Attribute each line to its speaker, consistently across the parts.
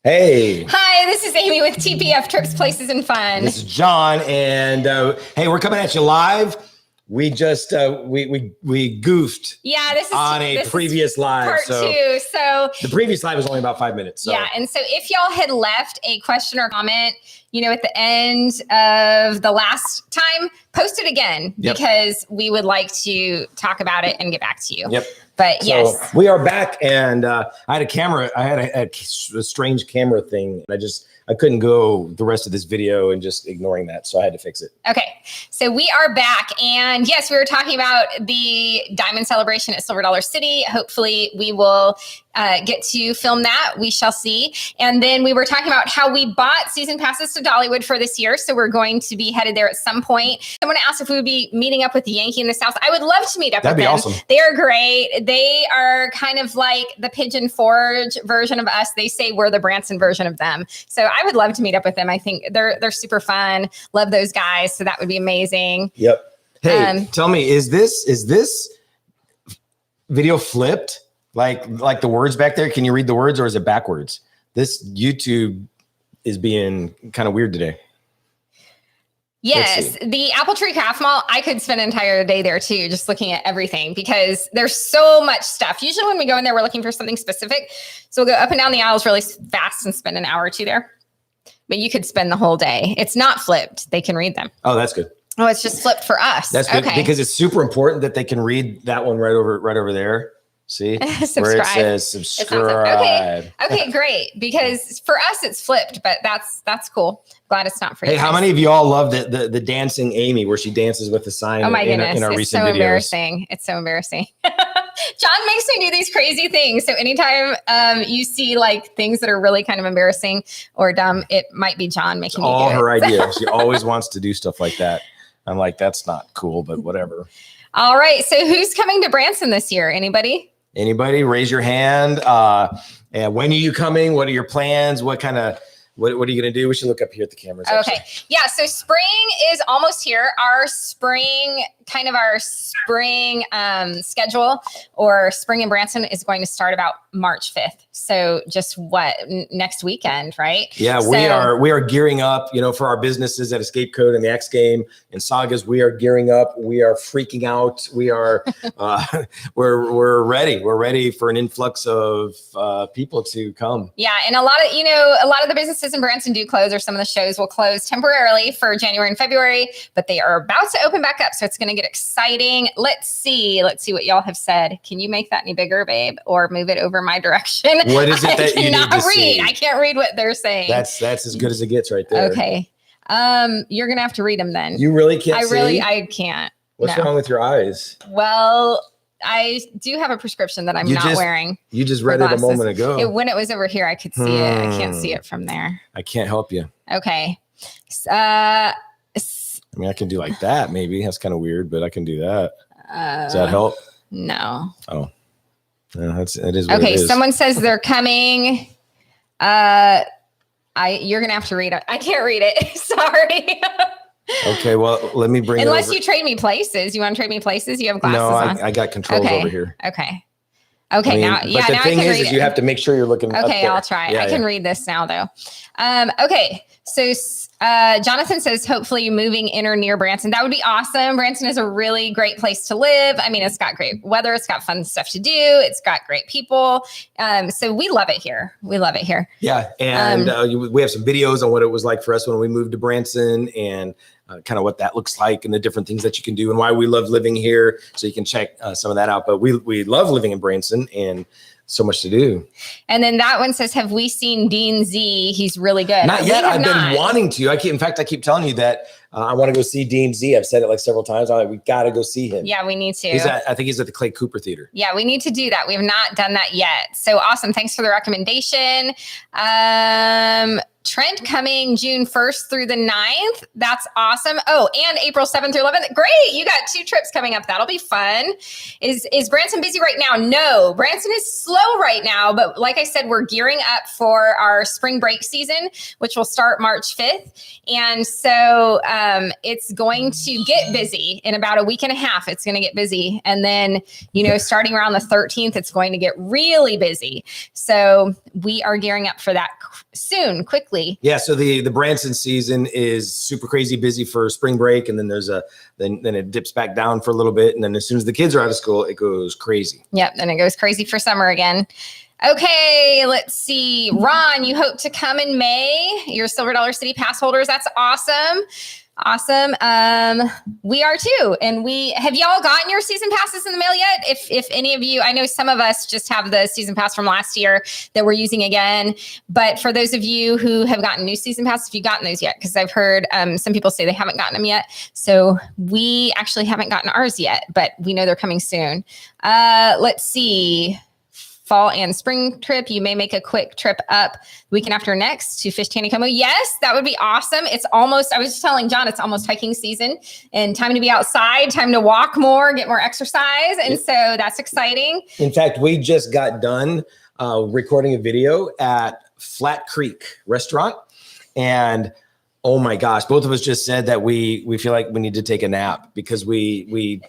Speaker 1: Hey.
Speaker 2: Hi, this is Amy with TPF Trips, Places, and Fun.
Speaker 1: This is John, and hey, we're coming at you live. We just we goofed.
Speaker 2: Yeah, this is
Speaker 1: previous live.
Speaker 2: Part two. So
Speaker 1: the previous live was only about 5 minutes. So.
Speaker 2: Yeah, and so if y'all had left a question or comment, at the end of the last time, post it again because we would like to talk about it and get back to you.
Speaker 1: Yep.
Speaker 2: But yes,
Speaker 1: we are back, and I had a camera. I had a strange camera thing. I couldn't go the rest of this video and just ignoring that, so I had to fix it.
Speaker 2: Okay, so we are back, and yes, we were talking about the Diamond Celebration at Silver Dollar City. Hopefully, we will get to film that. We shall see. And then we were talking about how we bought season passes to Dollywood for this year, so we're going to be headed there at some point. Someone asked if we would be meeting up with the Yankee in the South. I would love to meet up with them.
Speaker 1: That'd be awesome.
Speaker 2: They are great. They are kind of like the Pigeon Forge version of us. They say we're the Branson version of them. So I would love to meet up with them. I think they're super fun. Love those guys. So that would be amazing.
Speaker 1: Yep. Hey, tell me, is this video flipped? Like the words back there? Can you read the words, or is it backwards? This YouTube is being kind of weird today.
Speaker 2: Yes, the Apple Tree Craft Mall, I could spend an entire day there too, just looking at everything because there's so much stuff. Usually when we go in there, we're looking for something specific. So we'll go up and down the aisles really fast and spend an hour or two there. But you could spend the whole day. It's not flipped. They can read them.
Speaker 1: Oh, that's good.
Speaker 2: Oh, it's just flipped for us.
Speaker 1: That's good because it's super important that they can read that one right over there. See where it says subscribe.
Speaker 2: Okay, great. Because for us it's flipped, but that's cool. Glad it's not for you.
Speaker 1: Hey, how many of you all love the dancing Amy where she dances with the sign?
Speaker 2: Oh my goodness,
Speaker 1: in our
Speaker 2: it's
Speaker 1: recent
Speaker 2: so
Speaker 1: videos.
Speaker 2: embarrassing. It's so embarrassing. John makes me do these crazy things. So anytime you see like things that are really kind of embarrassing or dumb, it might be John making me do it.
Speaker 1: All her idea. She always wants to do stuff like that. I'm like, that's not cool, but whatever. All
Speaker 2: right. So who's coming to Branson this year? Anybody?
Speaker 1: Raise your hand. And when are you coming? What are your plans? What are you going to do? We should look up here at the cameras.
Speaker 2: Okay. Yeah. So spring is almost here. Our spring schedule or spring in Branson is going to start about March 5th. So just next weekend, right?
Speaker 1: Yeah, we are gearing up, for our businesses at Escape Code and the X Game and Sagas. We are gearing up. We are freaking out. We are, we're ready. We're ready for an influx of people to come.
Speaker 2: Yeah. And a lot of the businesses in Branson do close, or some of the shows will close temporarily for January and February, but they are about to open back up. So it's going to get exciting. Let's see what y'all have said. Can you make that any bigger, babe, or move it over my direction?
Speaker 1: What is it that you need to see?
Speaker 2: I can't read what they're saying.
Speaker 1: That's as good as it gets right there.
Speaker 2: Okay. You're going to have to read them then.
Speaker 1: You really can't see?
Speaker 2: I can't.
Speaker 1: What's wrong with your eyes?
Speaker 2: Well, I do have a prescription that I'm not wearing.
Speaker 1: You just read it a moment ago.
Speaker 2: When it was over here, I could see it. I can't see it from there.
Speaker 1: I can't help you.
Speaker 2: Okay.
Speaker 1: I mean, I can do like that. Maybe that's kind of weird, but I can do that. Does that help?
Speaker 2: No.
Speaker 1: Oh, no, it is. What
Speaker 2: okay.
Speaker 1: it is.
Speaker 2: Someone says they're coming. You're going to have to read it. I can't read it. Sorry.
Speaker 1: Okay. Well, let me bring
Speaker 2: Unless you trade me places. You want to trade me places? You have glasses on.
Speaker 1: I got controls over here.
Speaker 2: Okay. Okay. Now
Speaker 1: the thing is you have to make sure you're looking.
Speaker 2: Okay. I'll try. I can read this now though. Okay. So Jonathan says, hopefully moving in or near Branson. That would be awesome. Branson is a really great place to live. I mean, it's got great weather. It's got fun stuff to do. It's got great people. So we love it here.
Speaker 1: Yeah. And we have some videos on what it was like for us when we moved to Branson and kind of what that looks like and the different things that you can do and why we love living here. So you can check some of that out. But we love living in Branson and so much to do.
Speaker 2: And then that one says, have we seen Dean Z? He's really good.
Speaker 1: Not yet. I've been wanting to. I keep telling you that I want to go see Dean Z. I've said it like several times. I'm like, we got to go see him.
Speaker 2: Yeah, we need to.
Speaker 1: I think he's at the Clay Cooper Theater.
Speaker 2: Yeah, we need to do that. We have not done that yet. So awesome. Thanks for the recommendation. Trent coming June 1st through the 9th. That's awesome. Oh, and April 7th through 11th. Great. You got 2 trips coming up. That'll be fun. Is Branson busy right now? No, Branson is slow right now. But like I said, we're gearing up for our spring break season, which will start March 5th. And so it's going to get busy in about a week and a half. It's going to get busy. And then, starting around the 13th, it's going to get really busy. So we are gearing up for that soon, quickly.
Speaker 1: Yeah, so the Branson season is super crazy busy for spring break, and then then it dips back down for a little bit, and then as soon as the kids are out of school, it goes crazy.
Speaker 2: Yep, then it goes crazy for summer again. Okay, let's see. Ron, you hope to come in May. You're Silver Dollar City pass holders. That's awesome. Awesome. We are too. And have y'all gotten your season passes in the mail yet? If any of you, I know some of us just have the season pass from last year that we're using again. But for those of you who have gotten new season passes, have you gotten those yet? Because I've heard some people say they haven't gotten them yet. So we actually haven't gotten ours yet, but we know they're coming soon. Let's see. Fall and spring trip. You may make a quick trip up the weekend after next to Fish Taneycomo. Yes, that would be awesome. It's almost, I was just telling John, it's almost hiking season and time to be outside, time to walk more, get more exercise. And so that's exciting.
Speaker 1: In fact, we just got done recording a video at Flat Creek Restaurant. And oh my gosh, both of us just said that we feel like we need to take a nap because we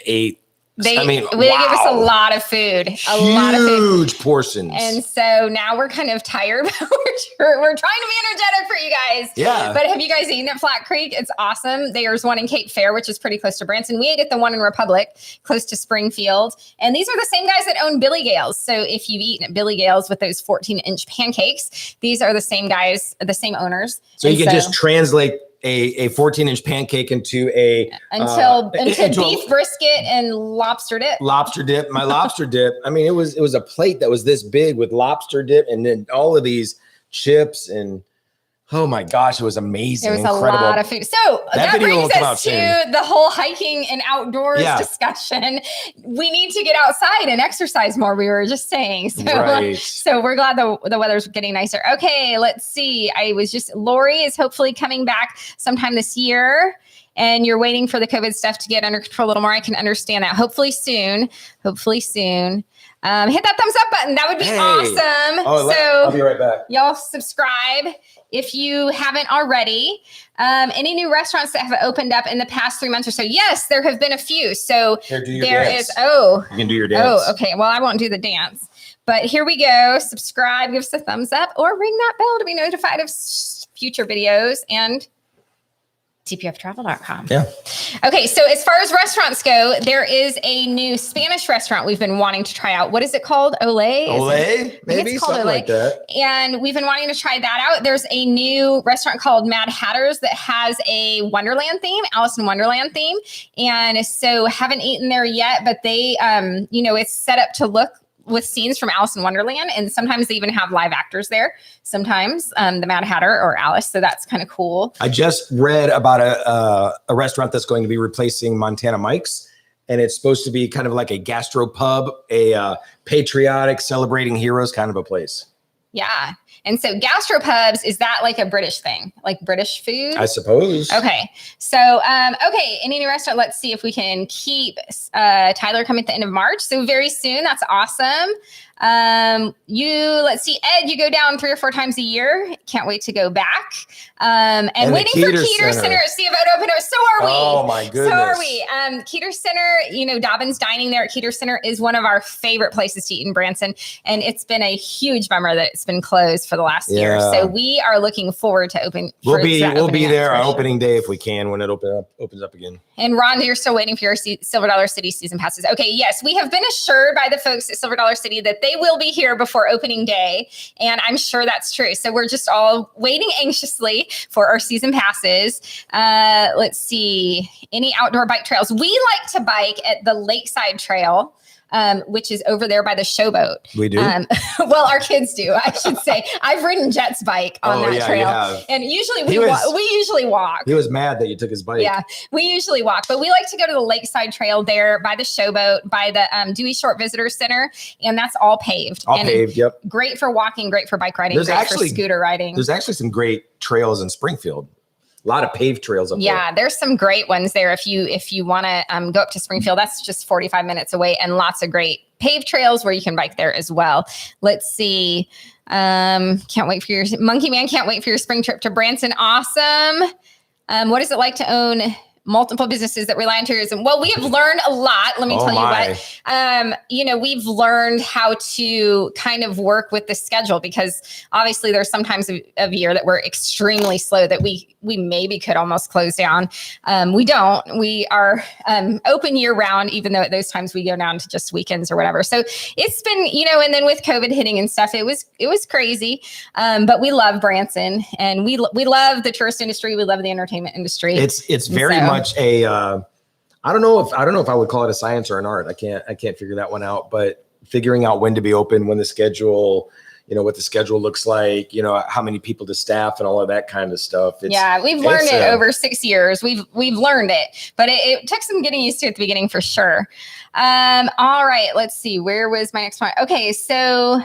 Speaker 1: ate.
Speaker 2: They gave us a lot of food,
Speaker 1: huge portions.
Speaker 2: And so now we're kind of tired. We're trying to be energetic for you guys.
Speaker 1: Yeah.
Speaker 2: But have you guys eaten at Flat Creek? It's awesome. There's one in Cape Fair, which is pretty close to Branson. We ate at the one in Republic, close to Springfield. And these are the same guys that own Billy Gale's. So if you've eaten at Billy Gale's with those 14-inch pancakes, these are the same guys, the same owners.
Speaker 1: So you can just translate a 14-inch pancake into
Speaker 2: until beef brisket and lobster dip.
Speaker 1: Lobster dip. My lobster dip. I mean, it was a plate that was this big with lobster dip and then all of these chips and oh my gosh, it was amazing.
Speaker 2: It was
Speaker 1: incredible.
Speaker 2: A lot of food. So that brings us to the whole hiking and outdoors discussion. We need to get outside and exercise more. We were just saying. So we're glad the weather's getting nicer. Okay, let's see. Lori is hopefully coming back sometime this year. And you're waiting for the COVID stuff to get under control a little more. I can understand that. Hopefully soon. Hit that thumbs up button. That would be awesome.
Speaker 1: I'll be right back.
Speaker 2: Y'all subscribe if you haven't already. Any new restaurants that have opened up in the past 3 months or so? Yes, there have been a few. So
Speaker 1: you can do your dance.
Speaker 2: Oh, okay. Well, I won't do the dance. But here we go. Subscribe, give us a thumbs up, or ring that bell to be notified of future videos and tpftravel.com.
Speaker 1: Yeah.
Speaker 2: Okay, so as far as restaurants go, there is a new Spanish restaurant we've been wanting to try out. What is it called?
Speaker 1: Olé? Maybe
Speaker 2: it's called
Speaker 1: something like that.
Speaker 2: And we've been wanting to try that out. There's a new restaurant called Mad Hatters that has a Wonderland theme, Alice in Wonderland theme. And so haven't eaten there yet, but they, it's set up to look with scenes from Alice in Wonderland. And sometimes they even have live actors there. Sometimes the Mad Hatter or Alice. So that's kind of cool.
Speaker 1: I just read about a restaurant that's going to be replacing Montana Mike's. And it's supposed to be kind of like a gastro pub, a patriotic, celebrating heroes kind of a place.
Speaker 2: Yeah. And so gastropubs, is that like a British thing? Like British food?
Speaker 1: I suppose.
Speaker 2: Okay. So, any new restaurant, let's see if we can keep Tyler coming at the end of March. So very soon. That's awesome. Let's see, Ed, you go down 3 or 4 times a year. Can't wait to go back. And waiting for Keeter Center to see if it open. So are we.
Speaker 1: Oh my goodness.
Speaker 2: So are we. Keeter Center, Dobbins Dining there at Keeter Center is one of our favorite places to eat in Branson. And it's been a huge bummer that it's been closed for the last year. So we are looking forward to
Speaker 1: We'll be there on opening day if we can when it opens up again.
Speaker 2: And Ron, you're still waiting for your Silver Dollar City season passes. Okay, yes, we have been assured by the folks at Silver Dollar City that they will be here before opening day. And I'm sure that's true. So we're just all waiting anxiously for our season passes. Let's see, any outdoor bike trails. We like to bike at the Lakeside Trail. Which is over there by the Showboat.
Speaker 1: We do?
Speaker 2: Well, our kids do, I should say. I've ridden Jet's bike on that trail. And usually we usually walk.
Speaker 1: He was mad that you took his bike.
Speaker 2: Yeah, we usually walk. But we like to go to the Lakeside Trail there by the Showboat, by the Dewey Short Visitor Center. And that's all paved.
Speaker 1: Paved, yep.
Speaker 2: Great for walking, great for bike riding, great for scooter riding.
Speaker 1: There's actually some great trails in Springfield. A lot of paved trails up there.
Speaker 2: Yeah, there's some great ones there. If you want to go up to Springfield, that's just 45 minutes away, and lots of great paved trails where you can bike there as well. Let's see. Can't wait for your Monkey Man. Can't wait for your spring trip to Branson. Awesome. What is it like to own multiple businesses that rely on tourism. Well, we have learned a lot. Let me tell you what. We've learned how to kind of work with the schedule, because obviously there's some times of year that we're extremely slow that we maybe could almost close down. We don't. We are open year round, even though at those times we go down to just weekends or whatever. So it's been, and then with COVID hitting and stuff, it was crazy. But we love Branson, and we love the tourist industry. We love the entertainment industry.
Speaker 1: It's very much a I don't know if I would call it a science or an art. I can't figure that one out, but figuring out when to be open, when the schedule, what the schedule looks like, how many people to staff and all of that kind of stuff.
Speaker 2: We've learned it over 6 years. We've learned it, but it took some getting used to at the beginning for sure. All right, let's see. Where was my next point? Okay, so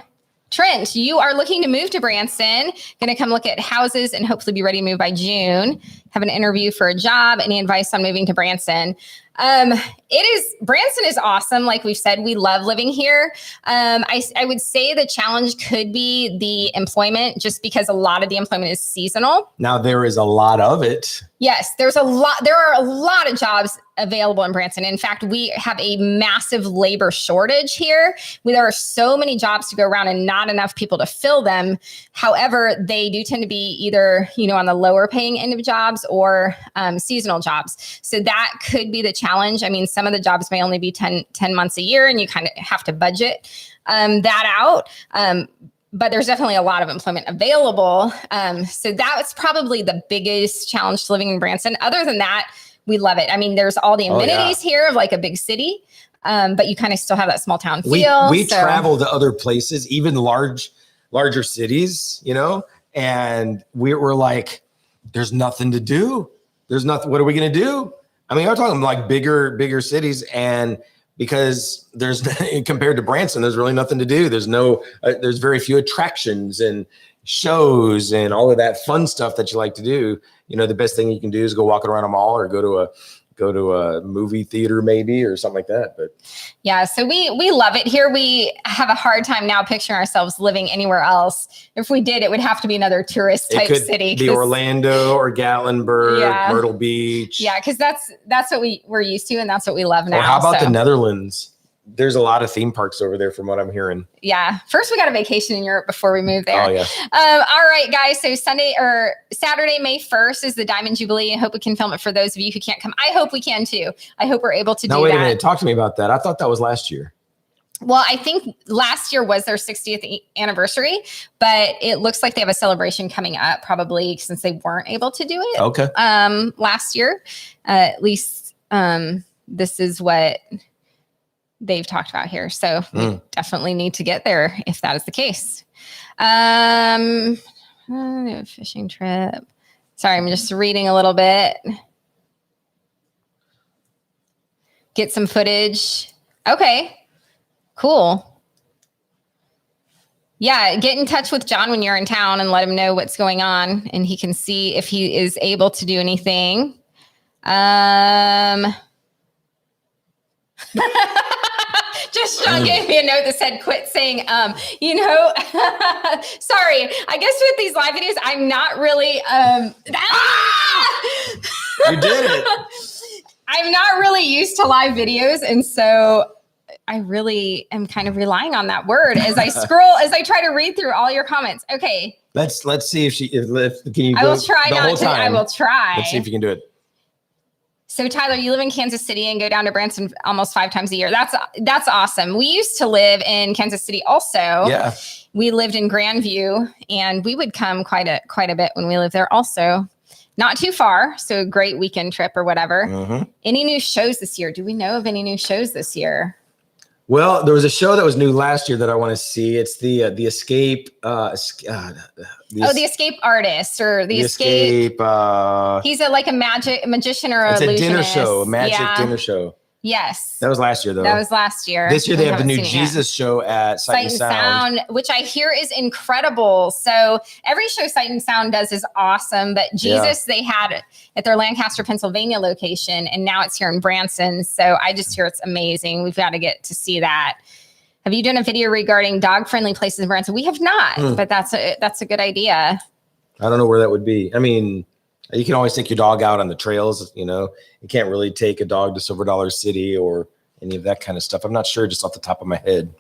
Speaker 2: Trent, you are looking to move to Branson, going to come look at houses and hopefully be ready to move by June. Have an interview for a job. Any advice on moving to Branson? Branson is awesome. Like we've said, we love living here. I would say the challenge could be the employment, just because a lot of the employment is seasonal. Now
Speaker 1: there is a lot of it.
Speaker 2: Yes, there are a lot of jobs available in Branson. In fact, we have a massive labor shortage here. There are so many jobs to go around and not enough people to fill them. However, they do tend to be either, on the lower paying end of jobs or seasonal jobs. So that could be the challenge. I mean, some of the jobs may only be 10 months a year, and you kind of have to budget that out. But there's definitely a lot of employment available. So that's probably the biggest challenge to living in Branson. Other than that, we love it. I mean, there's all the amenities here of like a big city, but you kind of still have that small town feel.
Speaker 1: We travel to other places, even larger cities, and we're like, there's nothing to do. There's nothing. What are we going to do? I mean, I'm talking like bigger cities, and because there's compared to Branson, there's really nothing to do. There's very few attractions and shows and all of that fun stuff that you like to do. The best thing you can do is go walking around a mall or go to a movie theater maybe, or something like that. But
Speaker 2: yeah, so we love it here. We have a hard time now picturing ourselves living anywhere else. If we did, it would have to be another tourist type city.
Speaker 1: Be Orlando or Gatlinburg, Myrtle Beach.
Speaker 2: Yeah, because that's what we're used to, and that's what we love now.
Speaker 1: Or how about the Netherlands? There's a lot of theme parks over there from what I'm hearing.
Speaker 2: Yeah. First, we got a vacation in Europe before we moved there.
Speaker 1: Oh, yeah.
Speaker 2: All right, guys. So Saturday, May 1st is the Diamond Jubilee. I hope we can film it for those of you who can't come. I hope we can too. I hope we're able to do that.
Speaker 1: Now, wait a minute. Talk to me about that. I thought that was last year.
Speaker 2: Well, I think last year was their 60th anniversary, but it looks like they have a celebration coming up, probably since they weren't able to do it.
Speaker 1: Okay.
Speaker 2: Last year, at least this is what they've talked about here. So we definitely need to get there if that is the case. Fishing trip. Sorry, I'm just reading a little bit. Get some footage. Okay, cool. Yeah, get in touch with John when you're in town and let him know what's going on, and he can see if he is able to do anything. Just Sean gave me a note that said, quit saying, sorry, I guess with these live videos, I'm not really,
Speaker 1: You did it.
Speaker 2: I'm not really used to live videos. And so I really am kind of relying on that word as I try to read through all your comments. Okay.
Speaker 1: Let's see if can you
Speaker 2: I will try not to. I will try.
Speaker 1: Let's see if you can do it.
Speaker 2: So Tyler, you live in Kansas City and go down to Branson almost 5 times a year. That's awesome. We used to live in Kansas City also.
Speaker 1: Yeah.
Speaker 2: We lived in Grandview, and we would come quite a bit when we lived there also. Not too far, so a great weekend trip or whatever. Mm-hmm. Any new shows this year? Do we know of any new shows this year?
Speaker 1: Well, there was a show that was new last year that I want to see. It's the Escape. The Escape Artist or the Escape.
Speaker 2: He's a magician or
Speaker 1: it's
Speaker 2: illusionist.
Speaker 1: A dinner show, a magic dinner show.
Speaker 2: Yes.
Speaker 1: That was last year, though.
Speaker 2: That was last year.
Speaker 1: This year they have the new Jesus show at Sight and Sound,
Speaker 2: which I hear is incredible. So every show Sight and Sound does is awesome, but Jesus they had at their Lancaster, Pennsylvania location, and now it's here in Branson. So I just hear it's amazing. We've got to get to see that. Have you done a video regarding dog-friendly places in Branson? We have not, but that's a good idea.
Speaker 1: I don't know where that would be. I mean, You can always take your dog out on the trails. You can't really take a dog to Silver Dollar City or any of that kind of stuff. I'm not sure, just off the top of my head.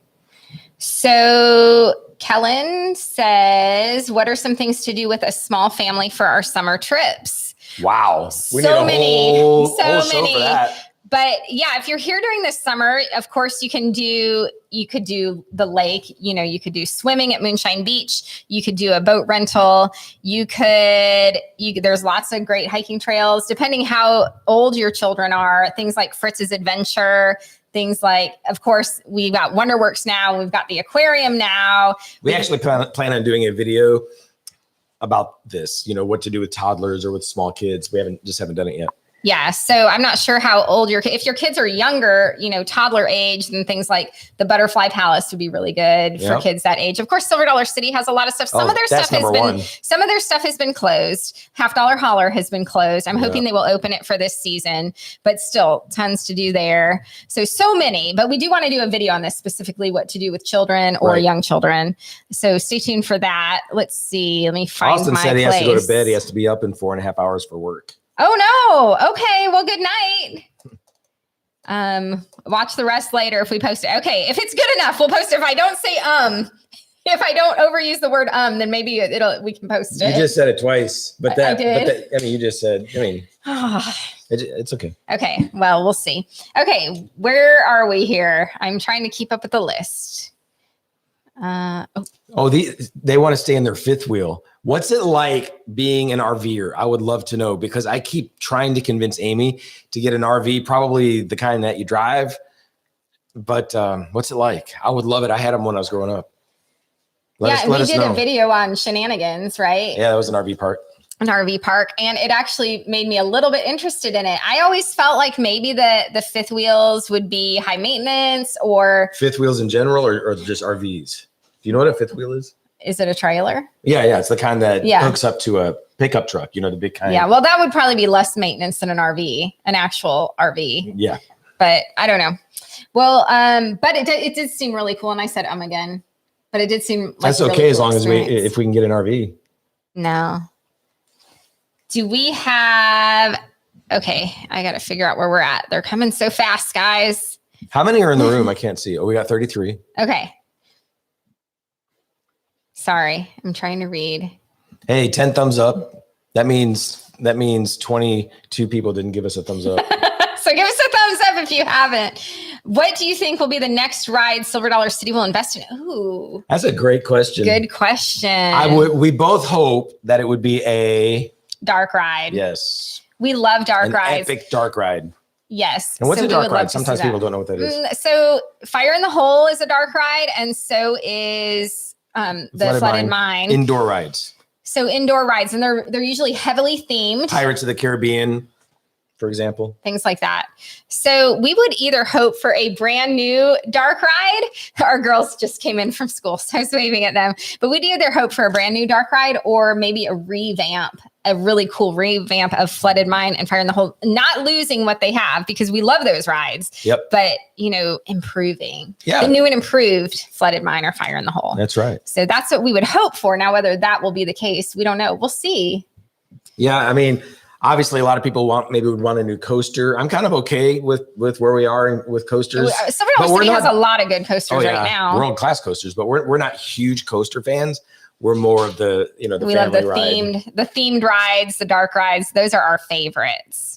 Speaker 2: So Kellen says, what are some things to do with a small family for our summer trips?
Speaker 1: Wow. We
Speaker 2: so
Speaker 1: need a
Speaker 2: many.
Speaker 1: whole
Speaker 2: So
Speaker 1: show
Speaker 2: many.
Speaker 1: for that.
Speaker 2: But yeah, if you're here during the summer, of course you could do the lake, you could do swimming at Moonshine Beach. You could do a boat rental. There's lots of great hiking trails, depending how old your children are, things like Fritz's Adventure, things like, of course, we've got Wonderworks now. We've got the aquarium now.
Speaker 1: We actually plan on doing a video about this, what to do with toddlers or with small kids. We haven't done it yet.
Speaker 2: Yeah. So I'm not sure how old if your kids are younger, toddler age, then things like the Butterfly Palace would be really good for kids that age. Of course, Silver Dollar City has a lot of stuff. Some of their stuff has been closed. Half Dollar Holler has been closed. I'm hoping they will open it for this season, but still tons to do there. So many, but we do want to do a video on this, specifically what to do with children or young children. So stay tuned for that. Let's see. Let me find
Speaker 1: Austin said he has to go to bed. He has to be up in 4.5 hours for work.
Speaker 2: Oh no. Okay. Well, good night. Watch the rest later if we post it. Okay. If it's good enough, we'll post it. If I don't say, if I don't overuse the word, then maybe we can post it.
Speaker 1: You just said it twice, but
Speaker 2: I did.
Speaker 1: you just said, it's okay.
Speaker 2: Okay. Well, we'll see. Okay. Where are we here? I'm trying to keep up with the list.
Speaker 1: They want to stay in their fifth wheel. What's it like being an RVer? I would love to know, because I keep trying to convince Amy to get an RV, probably the kind that you drive. But what's it like? I would love it. I had them when I was growing up.
Speaker 2: We did a video on shenanigans, right?
Speaker 1: Yeah, that was an RV park.
Speaker 2: An RV park, and it actually made me a little bit interested in it. I always felt like maybe the fifth wheels would be high maintenance, or
Speaker 1: fifth wheels in general, or just RVs. Do you know what a fifth wheel is?
Speaker 2: Is it a trailer?
Speaker 1: Yeah. It's the kind that hooks up to a pickup truck, the big kind.
Speaker 2: Yeah, well, that would probably be less maintenance than an actual RV.
Speaker 1: Yeah.
Speaker 2: But I don't know. Well, but it did seem really cool. And I said, again, but it did seem like
Speaker 1: that's okay, really as long as if we can get an RV.
Speaker 2: No. Do we have, okay, I got to figure out where we're at. They're coming so fast, guys.
Speaker 1: How many are in the room? I can't see. Oh, we got 33.
Speaker 2: Okay. Sorry, I'm trying to read.
Speaker 1: Hey, 10 thumbs up. That means 22 people didn't give us a thumbs up.
Speaker 2: So give us a thumbs up if you haven't. What do you think will be the next ride Silver Dollar City will invest in? Ooh,
Speaker 1: that's a great question.
Speaker 2: Good question.
Speaker 1: We both hope that it would be a
Speaker 2: dark ride.
Speaker 1: Yes.
Speaker 2: We love dark rides.
Speaker 1: Epic dark ride.
Speaker 2: Yes.
Speaker 1: And what's a dark ride? Sometimes people don't know what that is.
Speaker 2: So Fire in the Hole is a dark ride, and so is the Flooded Mine.
Speaker 1: Indoor rides.
Speaker 2: So indoor rides, and they're usually heavily themed.
Speaker 1: Pirates of the Caribbean, for example.
Speaker 2: Things like that. So we would either hope for a brand new dark ride. Our girls just came in from school, so I was waving at them. But we'd either hope for a brand new dark ride or maybe a really cool revamp of Flooded Mine and Fire in the Hole, not losing what they have, because we love those rides.
Speaker 1: Yep.
Speaker 2: But, improving.
Speaker 1: Yeah.
Speaker 2: The new and improved Flooded Mine or Fire in the Hole.
Speaker 1: That's right.
Speaker 2: So that's what we would hope for. Now, whether that will be the case, we don't know. We'll see.
Speaker 1: Yeah. I mean, obviously a lot of people would want a new coaster. I'm kind of okay with where we are with coasters.
Speaker 2: Silver Dollar City has a lot of good coasters right now.
Speaker 1: World-class coasters, but we're not huge coaster fans. We're more of the, the we love the
Speaker 2: themed rides, the dark rides. Those are our favorites.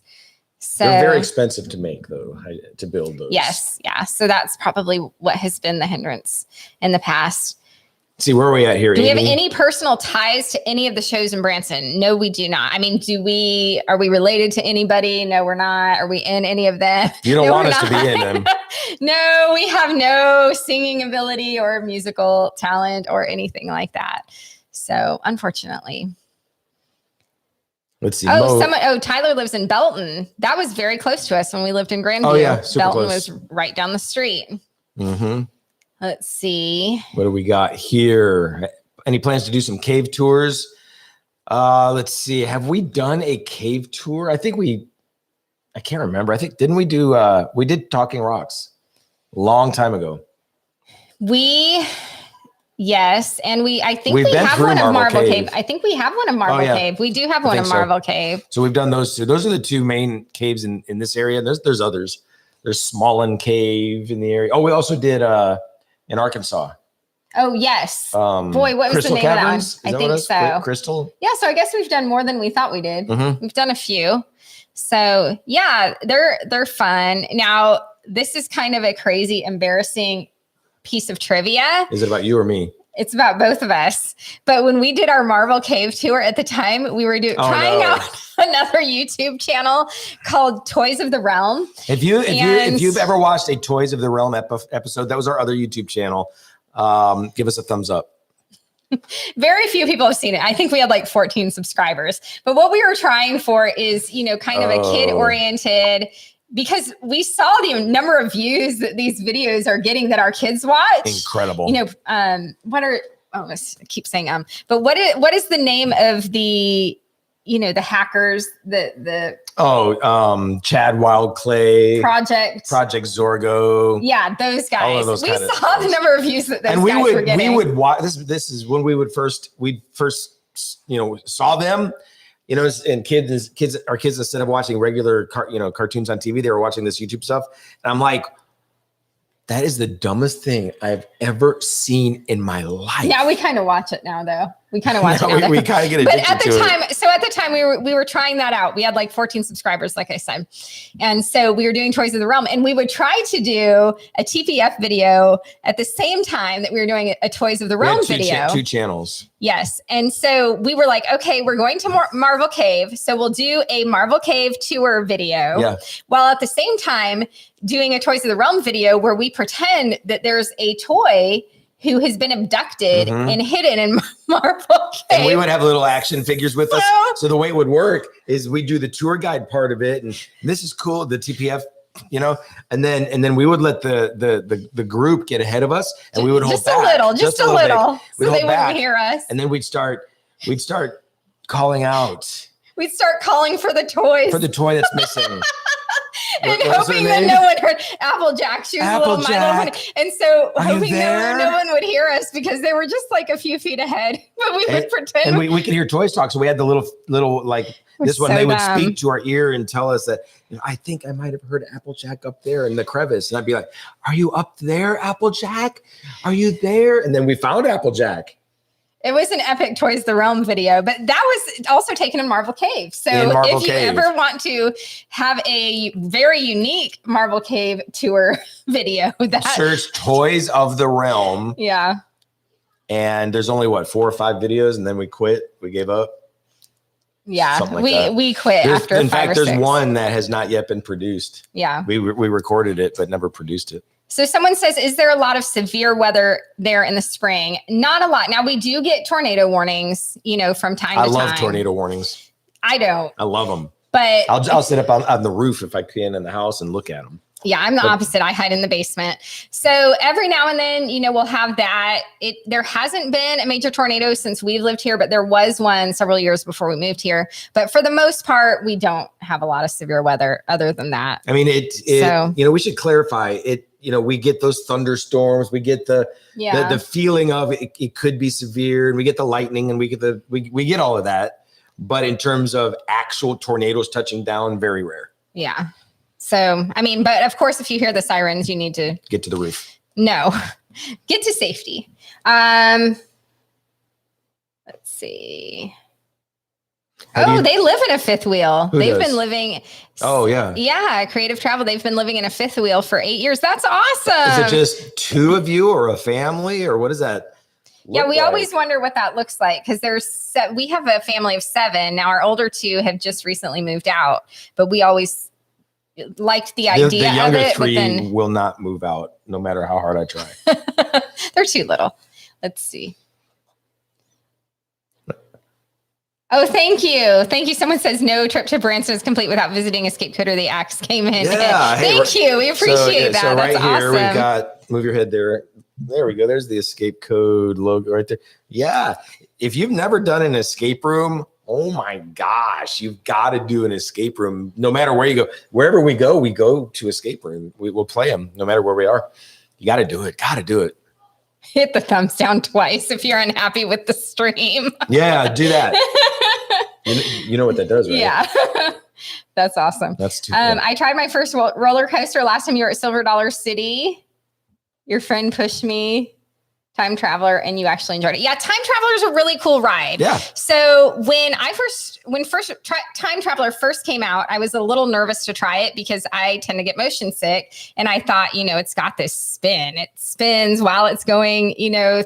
Speaker 2: So
Speaker 1: they're very expensive to make, though, to build those.
Speaker 2: Yes, yeah. So that's probably what has been the hindrance in the past.
Speaker 1: See, where are we at here?
Speaker 2: Do we have any personal ties to any of the shows in Branson? No, we do not. I mean, are we related to anybody? No, we're not. Are we in any of them?
Speaker 1: You don't want us to be in them.
Speaker 2: No, we have no singing ability or musical talent or anything like that. So, unfortunately.
Speaker 1: Let's see.
Speaker 2: Tyler lives in Belton. That was very close to us when we lived in Grandview.
Speaker 1: Oh, yeah, super
Speaker 2: Belton
Speaker 1: close.
Speaker 2: was right down the street.
Speaker 1: Mm-hmm.
Speaker 2: Let's see.
Speaker 1: What do we got here? Any plans to do some cave tours? Let's see. Have we done a cave tour? I can't remember. Didn't we did Talking Rocks a long time ago.
Speaker 2: Yes, and I think
Speaker 1: We've
Speaker 2: we
Speaker 1: been
Speaker 2: have
Speaker 1: through
Speaker 2: one of
Speaker 1: Marvel
Speaker 2: Marvel
Speaker 1: Cave.
Speaker 2: Cave. I think we have one of Marvel
Speaker 1: yeah.
Speaker 2: Cave. We do have one of
Speaker 1: think so.
Speaker 2: Marvel Cave.
Speaker 1: So we've done those two. Those are the two main caves in this area. There's others. There's Smallin Cave in the area. Oh, we also did in Arkansas.
Speaker 2: Oh, yes. Boy, what was
Speaker 1: Crystal
Speaker 2: the name
Speaker 1: Caverns?
Speaker 2: of that one? I think so.
Speaker 1: Crystal?
Speaker 2: Yeah, so I guess we've done more than we thought we did.
Speaker 1: Mm-hmm.
Speaker 2: We've done a few. So yeah, they're fun. Now, this is kind of a crazy, embarrassing piece of trivia.
Speaker 1: Is it about you or me?
Speaker 2: It's about both of us. But when we did our Marvel Cave tour at the time, we were trying out another YouTube channel called Toys of the Realm.
Speaker 1: If you've ever watched a Toys of the Realm episode, that was our other YouTube channel. Give us a thumbs up.
Speaker 2: Very few people have seen it. I think we had like 14 subscribers. But what we were trying for is, kind of a kid-oriented, because we saw the number of views that these videos are getting that our kids watch.
Speaker 1: Incredible.
Speaker 2: I keep saying but what is the name of the hackers,
Speaker 1: Chad Wildclay,
Speaker 2: Project
Speaker 1: Zorgo.
Speaker 2: Yeah, those guys.
Speaker 1: All of those
Speaker 2: we saw the number of views that those guys were getting.
Speaker 1: We would watch this is when we first saw them. And our kids, instead of watching regular cartoons on TV, they were watching this YouTube stuff. And I'm like, that is the dumbest thing I've ever seen in my life.
Speaker 2: Yeah, we kind of watch it now, though. We kind of watch it now.
Speaker 1: We kind of get addicted
Speaker 2: to it. So at the time, we were trying that out. We had like 14 subscribers, like I said. And so we were doing Toys of the Realm. And we would try to do a TPF video at the same time that we were doing a Toys of the Realm video.
Speaker 1: Two channels.
Speaker 2: Yes. And so we were like, okay, we're going to Marvel Cave. So we'll do a Marvel Cave tour video.
Speaker 1: Yeah.
Speaker 2: While at the same time doing a Toys of the Realm video where we pretend that there's a toy who has been abducted and hidden in Marvel Cave.
Speaker 1: And we would have little action figures with us. So the way it would work is we do the tour guide part of it. And this is cool, the TPF, and then we would let the group get ahead of us, and we would hold back.
Speaker 2: Just a little, so they wouldn't hear us.
Speaker 1: And then we'd start calling out.
Speaker 2: We'd start calling for the toys.
Speaker 1: For the toy that's missing.
Speaker 2: And hoping that no one heard Applejack. She was a little Milo. And so hoping no one would hear us because they were just like a few feet ahead. But we would pretend.
Speaker 1: And we could hear toys talk. So we had the little like this one. They would speak to our ear and tell us that, I think I might have heard Applejack up there in the crevice. And I'd be like, are you up there, Applejack? Are you there? And then we found Applejack.
Speaker 2: It was an epic Toys of the Realm video, but that was also taken in Marvel Cave. So if you ever want to have a very unique Marvel Cave tour video,
Speaker 1: search Toys of the Realm.
Speaker 2: Yeah.
Speaker 1: And there's only 4 or 5 videos, and then we quit. We gave up.
Speaker 2: Yeah, we quit after 5 or 6. In fact, there's
Speaker 1: one that has not yet been produced.
Speaker 2: Yeah.
Speaker 1: We recorded it, but never produced it.
Speaker 2: So someone says, is there a lot of severe weather there in the spring? Not a lot. Now we do get tornado warnings, from time to time. I
Speaker 1: love tornado warnings.
Speaker 2: I don't.
Speaker 1: I love them.
Speaker 2: But
Speaker 1: I'll sit up on the roof if I can in the house and look at them.
Speaker 2: Yeah, I'm the opposite. I hide in the basement. So every now and then, we'll have that. There hasn't been a major tornado since we've lived here, but there was one several years before we moved here. But for the most part, we don't have a lot of severe weather other than that.
Speaker 1: I mean, we should clarify it. We get those thunderstorms, we get the feeling of it could be severe, and we get the lightning, and we get all of that. But in terms of actual tornadoes touching down, very rare.
Speaker 2: Yeah. So, but of course, if you hear the sirens, you need to
Speaker 1: get to the roof.
Speaker 2: No, get to safety. Let's see. They live in a fifth wheel. They've been living.
Speaker 1: Oh, yeah.
Speaker 2: Yeah. Creative Travel. They've been living in a fifth wheel for 8 years. That's awesome.
Speaker 1: Is it just 2 of you or a family, or what is that?
Speaker 2: Yeah, we always wonder what that looks like because we have a family of 7. Now our older 2 have just recently moved out, but we always liked the idea
Speaker 1: the younger
Speaker 2: of it.
Speaker 1: 3 will not move out no matter how hard I try.
Speaker 2: They're too little. Let's see. Oh, thank you. Thank you. Someone says no trip to Branson is complete without visiting Escape Code or the axe came in.
Speaker 1: Yeah.
Speaker 2: Thank you. We appreciate that.
Speaker 1: So right
Speaker 2: That's
Speaker 1: here,
Speaker 2: awesome.
Speaker 1: we've got, move your head there. There we go. There's the Escape Code logo right there. Yeah. If you've never done an escape room, oh my gosh, you've got to do an escape room. No matter where you go, wherever we go to escape room. We'll play them no matter where we are. You got to do it. Got to do it.
Speaker 2: hit the thumbs down twice if you're unhappy with the stream.
Speaker 1: Yeah, do that. You know what that does, right?
Speaker 2: Yeah. That's awesome.
Speaker 1: That's too
Speaker 2: I tried my first roller coaster last time you were at Silver Dollar City. Your friend pushed me. Time Traveler, and you actually enjoyed it. Yeah, Time Traveler is a really cool ride.
Speaker 1: Yeah.
Speaker 2: So when Time Traveler first came out, I was a little nervous to try it because I tend to get motion sick, and I thought, it's got this spin. It spins while it's going,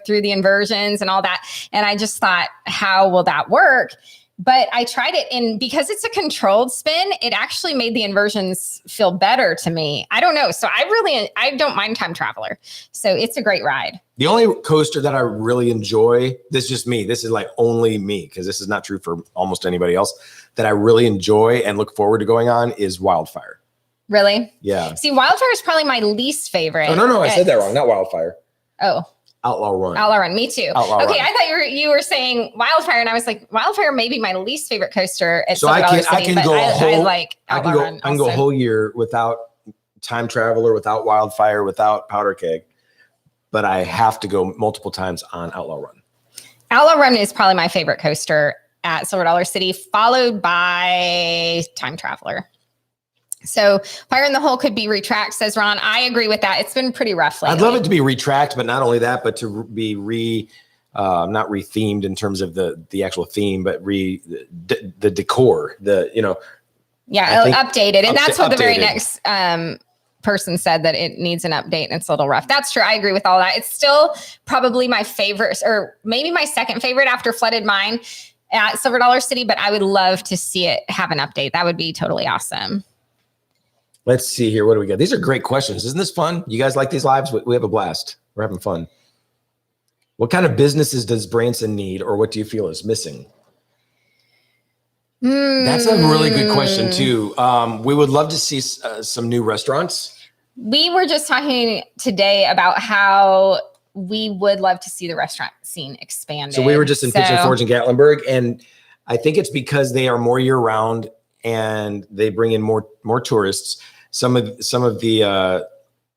Speaker 2: through the inversions and all that, and I just thought, how will that work? But I tried it, and because it's a controlled spin, it actually made the inversions feel better to me. I don't know. So I don't mind Time Traveler. So it's a great ride.
Speaker 1: The only coaster that I really enjoy, this is just me, this is like only me, because this is not true for almost anybody else, that I really enjoy and look forward to going on is Wildfire.
Speaker 2: Really?
Speaker 1: Yeah.
Speaker 2: See, Wildfire is probably my least favorite.
Speaker 1: Oh, no, I said that wrong. Not Wildfire.
Speaker 2: Oh.
Speaker 1: Outlaw Run.
Speaker 2: Outlaw Run, me too.
Speaker 1: Outlaw
Speaker 2: okay,
Speaker 1: Run.
Speaker 2: I thought you were saying Wildfire, and I was like, Wildfire may be my least favorite coaster at
Speaker 1: So
Speaker 2: Silver Dollar
Speaker 1: I
Speaker 2: City,
Speaker 1: can
Speaker 2: but
Speaker 1: go a whole,
Speaker 2: I like Outlaw Run.
Speaker 1: I can go a whole year without Time Traveler, without Wildfire, without Powder Keg, but I have to go multiple times on Outlaw Run.
Speaker 2: Outlaw Run is probably my favorite coaster at Silver Dollar City, followed by Time Traveler. So Fire in the Hole could be retracked, says Ron. I agree with that. It's been pretty rough lately.
Speaker 1: I'd love it to be retracked, but not only that, but to be not rethemed in terms of the actual theme, but the decor,
Speaker 2: Yeah, updated. And that's what the very next person said, that it needs an update and it's a little rough. That's true. I agree with all that. It's still probably my favorite, or maybe my second favorite after Flooded Mine at Silver Dollar City, but I would love to see it have an update. That would be totally awesome.
Speaker 1: Let's see here. What do we got? These are great questions. Isn't this fun? You guys like these lives? We have a blast. We're having fun. What kind of businesses does Branson need, or what do you feel is missing? That's a really good question too. We would love to see some new restaurants.
Speaker 2: We were just talking today about how we would love to see the restaurant scene expanded.
Speaker 1: So we were just in Pigeon Forge in Gatlinburg, and I think it's because they are more year round and they bring in more tourists. Some of the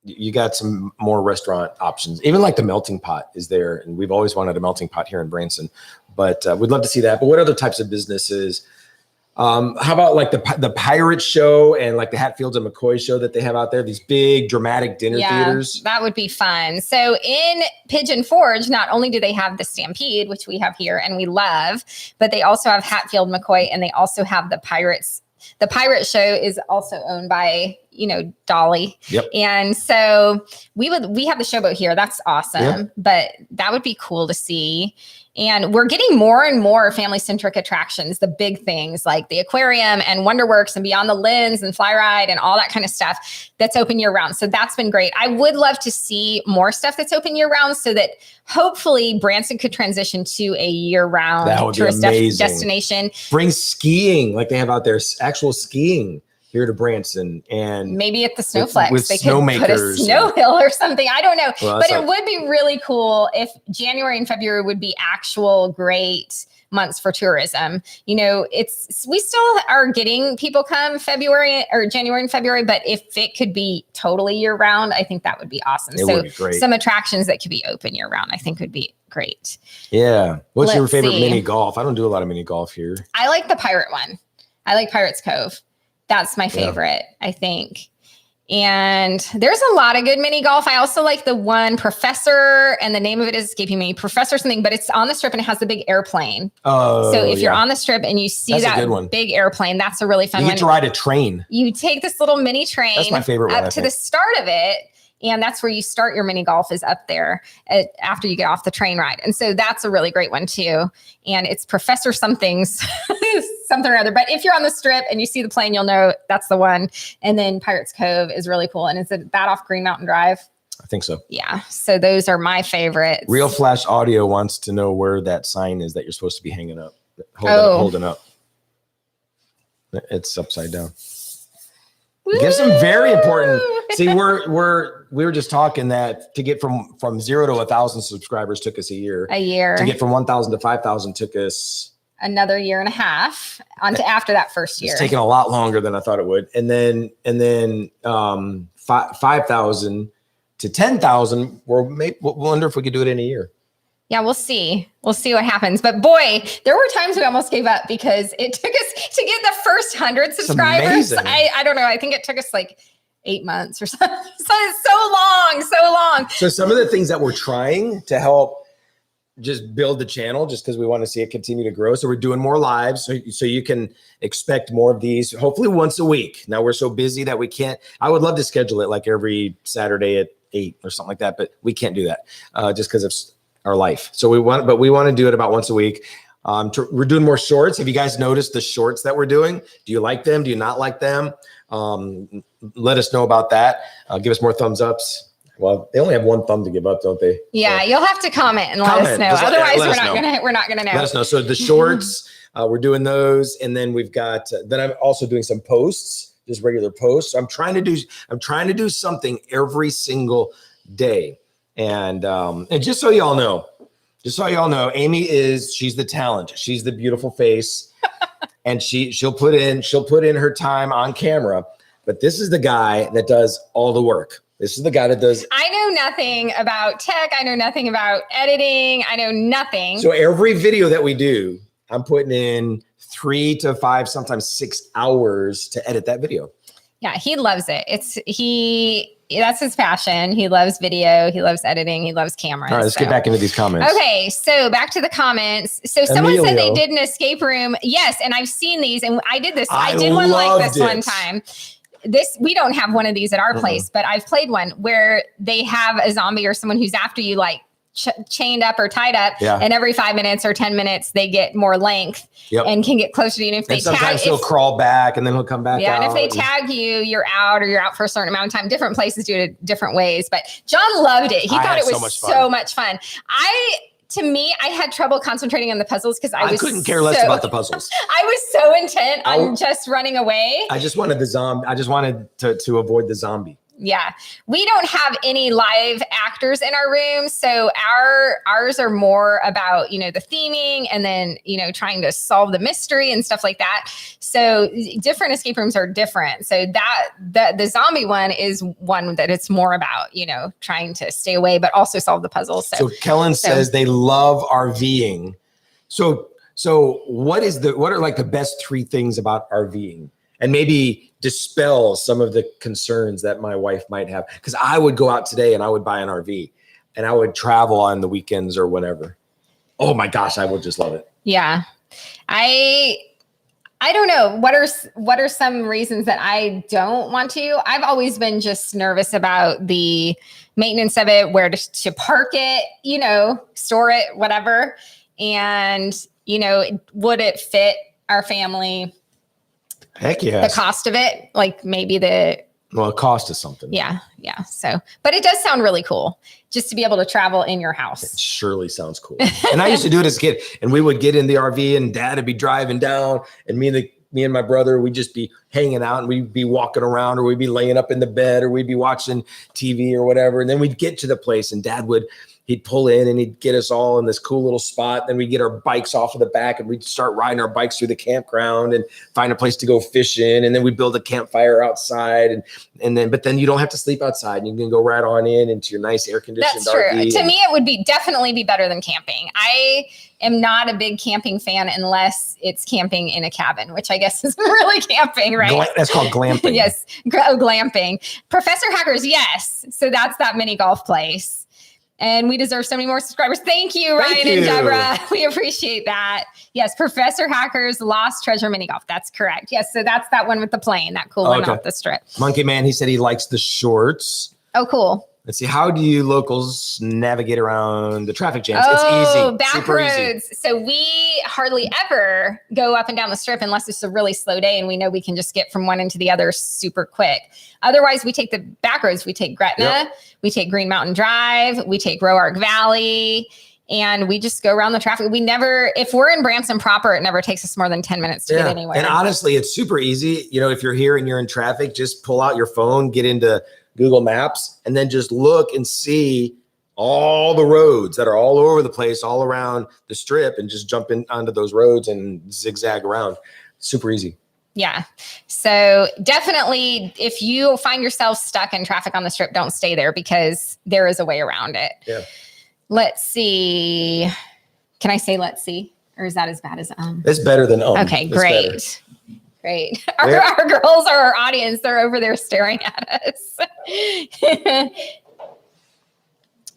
Speaker 1: you got some more restaurant options. Even like the Melting Pot is there, and we've always wanted a Melting Pot here in Branson. But we'd love to see that. But what other types of businesses? How about like the Pirate Show and like the Hatfields and McCoy Show that they have out there? These big dramatic dinner theaters.
Speaker 2: That would be fun. So in Pigeon Forge, not only do they have the Stampede, which we have here and we love, but they also have Hatfield McCoy, and they also have the Pirates. The Pirate Show is also owned by, Dolly.
Speaker 1: Yep.
Speaker 2: And so we have the showboat here. That's awesome.
Speaker 1: Yep.
Speaker 2: But that would be cool to see. And we're getting more and more family-centric attractions, the big things like the aquarium and Wonderworks and Beyond the Lens and Fly Ride and all that kind of stuff that's open year-round. So that's been great. I would love to see more stuff that's open year-round so that hopefully Branson could transition to a year-round tourist destination.
Speaker 1: Bring skiing like they have out there, actual skiing here to Branson, and
Speaker 2: maybe at the Snowflex
Speaker 1: with
Speaker 2: they could put a snow hill or something. I don't know, but it would be really cool if January and February would be actual great months for tourism. We still are getting people come January and February, but if it could be totally year round, I think that would be awesome.
Speaker 1: It would be great.
Speaker 2: Some attractions that could be open year round, I think would be great.
Speaker 1: Yeah. What's your favorite mini golf? I don't do a lot of mini golf here.
Speaker 2: I like the Pirate one. I like Pirates Cove. That's my favorite, I think. And there's a lot of good mini golf. I also like the one Professor, and the name of it is escaping me, Professor something, but it's on the Strip and it has the big airplane. Oh, so if you're on the Strip and you see that big airplane, that's a really fun one.
Speaker 1: You get to ride a train.
Speaker 2: You take this little mini train.
Speaker 1: That's my favorite one,
Speaker 2: up to the start of it. And that's where you start your mini golf, is up there after you get off the train ride. And so that's a really great one too. And it's Professor something's something or other. But if you're on the Strip and you see the plane, you'll know that's the one. And then Pirates Cove is really cool. And is it that off Green Mountain Drive?
Speaker 1: I think so.
Speaker 2: Yeah. So those are my favorites.
Speaker 1: Real Flash Audio wants to know where that sign is that you're supposed to be hanging up, holding up. It's upside down. There's some very important. See, we were just talking that to get from 0 to 1,000 subscribers took us a year. To get from 1,000 to 5,000 took us
Speaker 2: another year and a half after that first year.
Speaker 1: It's taken a lot longer than I thought it would. And then 5,000 to 10,000, we'll wonder if we could do it in a year.
Speaker 2: Yeah, we'll see. We'll see what happens. But boy, there were times we almost gave up because it took us to get the first 100 subscribers. I don't know. I think it took us like 8 months or something. So it's so long.
Speaker 1: So some of the things that we're trying to help just build the channel, just because we want to see it continue to grow. So we're doing more lives. So you can expect more of these, hopefully once a week. Now we're so busy that we can't, I would love to schedule it like every Saturday at 8 or something like that, but we can't do that just because of our life. So we want to do it about once a week. We're doing more shorts. Have you guys noticed the shorts that we're doing? Do you like them? Do you not like them? Let us know about that. Give us more thumbs ups. Well, they only have one thumb to give up, don't they?
Speaker 2: Yeah, so, you'll have to comment and let us know. Otherwise, we're not gonna know.
Speaker 1: Let us know. So the shorts, we're doing those, and then we've got. Then I'm also doing some posts, just regular posts. So I'm trying to do something every single day, and just so y'all know, Amy she's the talent. She's the beautiful face, and she'll put in her time on camera. But this is the guy that does all the work. This is the guy that does.
Speaker 2: I know nothing about tech. I know nothing about editing. I know nothing.
Speaker 1: So every video that we do, I'm putting in 3 to 5, sometimes 6 hours to edit that video.
Speaker 2: Yeah, he loves it. That's his passion. He loves video. He loves editing. He loves cameras.
Speaker 1: All right, let's get back into these comments.
Speaker 2: Okay, so back to the comments. So someone said they did an escape room. Yes, and I've seen these, and I did this. I did one like this one time. We don't have one of these at our place, but I've played one where they have a zombie or someone who's after you, like chained up or tied up, and every 5 minutes or 10 minutes they get more length and can get closer to you. And if they
Speaker 1: sometimes he'll crawl back and then he'll come back out.
Speaker 2: And if they tag you, you're out, or you're out for a certain amount of time. Different places do it different ways, but John loved it. He thought it was so much fun. To me, I had trouble concentrating on the puzzles because I
Speaker 1: couldn't care less about the puzzles.
Speaker 2: I was so intent on just running away.
Speaker 1: I just wanted the zombie. I just wanted to avoid the zombie.
Speaker 2: Yeah. We don't have any live actors in our room. So ours are more about, the theming and then, trying to solve the mystery and stuff like that. So different escape rooms are different. So the zombie one is one that it's more about, trying to stay away, but also solve the puzzles.
Speaker 1: So Kellen says they love RVing. So what are like the best 3 things about RVing? And maybe dispel some of the concerns that my wife might have. Because I would go out today and I would buy an RV and I would travel on the weekends or whenever. Oh my gosh, I would just love it.
Speaker 2: Yeah. I don't know. What are some reasons that I don't want to? I've always been just nervous about the maintenance of it, where to park it, store it, whatever. And, would it fit our family?
Speaker 1: Heck yeah.
Speaker 2: The cost of it, like maybe the
Speaker 1: cost is something.
Speaker 2: Yeah. So, but it does sound really cool just to be able to travel in your house.
Speaker 1: It surely sounds cool. And I used to do it as a kid, and we would get in the RV, and Dad would be driving down, and me and my brother, we'd just be hanging out, and we'd be walking around, or we'd be laying up in the bed, or we'd be watching TV or whatever. And then we'd get to the place, and he'd pull in and he'd get us all in this cool little spot. Then we'd get our bikes off of the back and we'd start riding our bikes through the campground and find a place to go fishing. And then we'd build a campfire outside. But then you don't have to sleep outside. You can go right on into your nice air conditioned
Speaker 2: That's true.
Speaker 1: RV.
Speaker 2: To me, it would definitely be better than camping. I am not a big camping fan unless it's camping in a cabin, which I guess is really camping, right?
Speaker 1: That's called glamping.
Speaker 2: Yes. Glamping. Professor Hackers. Yes. So that's that mini golf place. And we deserve so many more subscribers. Thank you, Ryan and Deborah. We appreciate that. Yes, Professor Hacker's Lost Treasure Mini Golf. That's correct. Yes, so that's that one with the plane, that cool one off the strip.
Speaker 1: Monkey Man, he said he likes the shorts.
Speaker 2: Oh, cool.
Speaker 1: Let's see. How do you locals navigate around the traffic jams? It's easy.
Speaker 2: Back roads. Easy. So we hardly ever go up and down the strip unless it's a really slow day and we know we can just get from one end to the other super quick. Otherwise, we take the back roads. We take Gretna. We take Green Mountain Drive. We take Roark Valley. And we just go around the traffic. If we're in Branson proper, it never takes us more than 10 minutes to get anywhere.
Speaker 1: And honestly, it's super easy. If you're here and you're in traffic, just pull out your phone, get into Google Maps, and then just look and see all the roads that are all over the place, all around the strip, and just jump in onto those roads and zigzag around. Super easy.
Speaker 2: Yeah. So definitely, if you find yourself stuck in traffic on the Strip, don't stay there because there is a way around it.
Speaker 1: Yeah.
Speaker 2: Let's see. Can I say let's see? Or is that as bad as
Speaker 1: It's better than
Speaker 2: Okay,
Speaker 1: It's
Speaker 2: great.
Speaker 1: better.
Speaker 2: Great. Our girls are our audience. They're over there staring at us.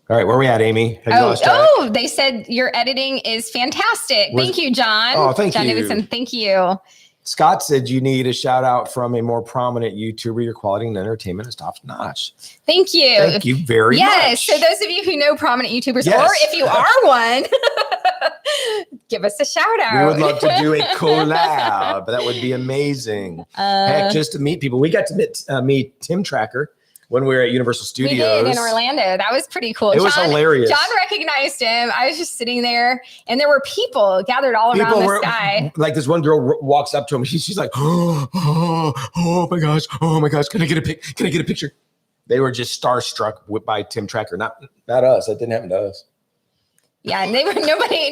Speaker 1: All right, where are we at, Amy? Have you lost track?
Speaker 2: They said your editing is fantastic. Thank you, John.
Speaker 1: Oh, thank
Speaker 2: John
Speaker 1: you.
Speaker 2: Davidson, thank you.
Speaker 1: Scott said you need a shout out from a more prominent YouTuber. Your quality and entertainment is top notch.
Speaker 2: Thank you.
Speaker 1: Thank you very much.
Speaker 2: Yes. So those of you who know prominent YouTubers,
Speaker 1: Yes.
Speaker 2: or if you are one, give us a shout out.
Speaker 1: We would love to do a collab. That would be amazing. Heck, just to meet people. We got to meet Tim Tracker when we were at Universal Studios.
Speaker 2: We did in Orlando. That was pretty cool.
Speaker 1: It was hilarious.
Speaker 2: John recognized him. I was just sitting there, and there were people gathered all around this guy.
Speaker 1: Like this one girl walks up to him. She's like, oh my gosh, can I get a picture? They were just starstruck by Tim Tracker, not us. That didn't happen to us.
Speaker 2: Yeah, and they were nobody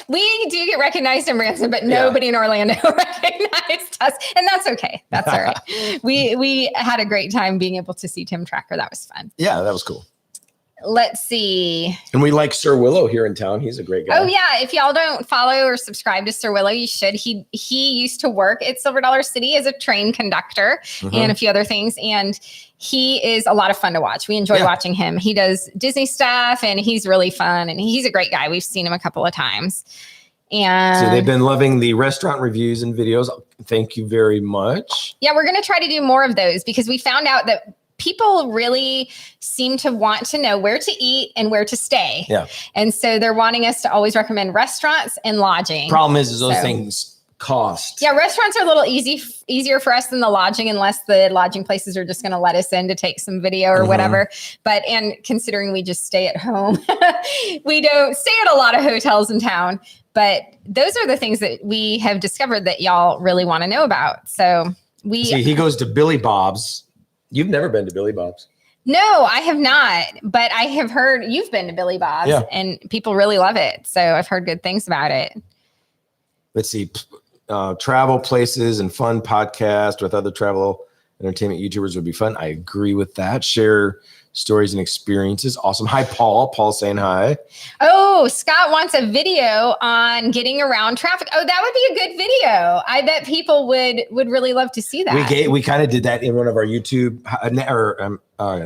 Speaker 2: we do get recognized in Branson, but nobody in Orlando recognized us. And that's okay. That's all right. We had a great time being able to see Tim Tracker. That was fun.
Speaker 1: Yeah, that was cool.
Speaker 2: Let's see.
Speaker 1: And we like Sir Willow here in town. He's a great guy.
Speaker 2: Oh yeah. If y'all don't follow or subscribe to Sir Willow, you should. He used to work at Silver Dollar City as a train conductor and a few other things. And he is a lot of fun to watch. We enjoy watching him. He does Disney stuff and he's really fun and he's a great guy. We've seen him a couple of times. And
Speaker 1: so they've been loving the restaurant reviews and videos. Thank you very much.
Speaker 2: Yeah, we're going to try to do more of those because we found out that people really seem to want to know where to eat and where to stay.
Speaker 1: Yeah.
Speaker 2: And so they're wanting us to always recommend restaurants and lodging.
Speaker 1: Problem is those things cost.
Speaker 2: Yeah, restaurants are a little easier for us than the lodging, unless the lodging places are just going to let us in to take some video or whatever. But and considering we just stay at home, we don't stay at a lot of hotels in town. But those are the things that we have discovered that y'all really want to know about. So
Speaker 1: he goes to Billy Bob's. You've never been to Billy Bob's?
Speaker 2: No, I have not, but I have heard you've been to Billy Bob's and people really love it. So I've heard good things about it.
Speaker 1: Let's see. Travel places and fun podcast with other travel entertainment YouTubers would be fun. I agree with that. Share stories and experiences. Awesome. Hi, Paul. Paul saying hi.
Speaker 2: Oh, Scott wants a video on getting around traffic. Oh, that would be a good video. I bet people would really love to see that.
Speaker 1: We kind of did that in one of our YouTube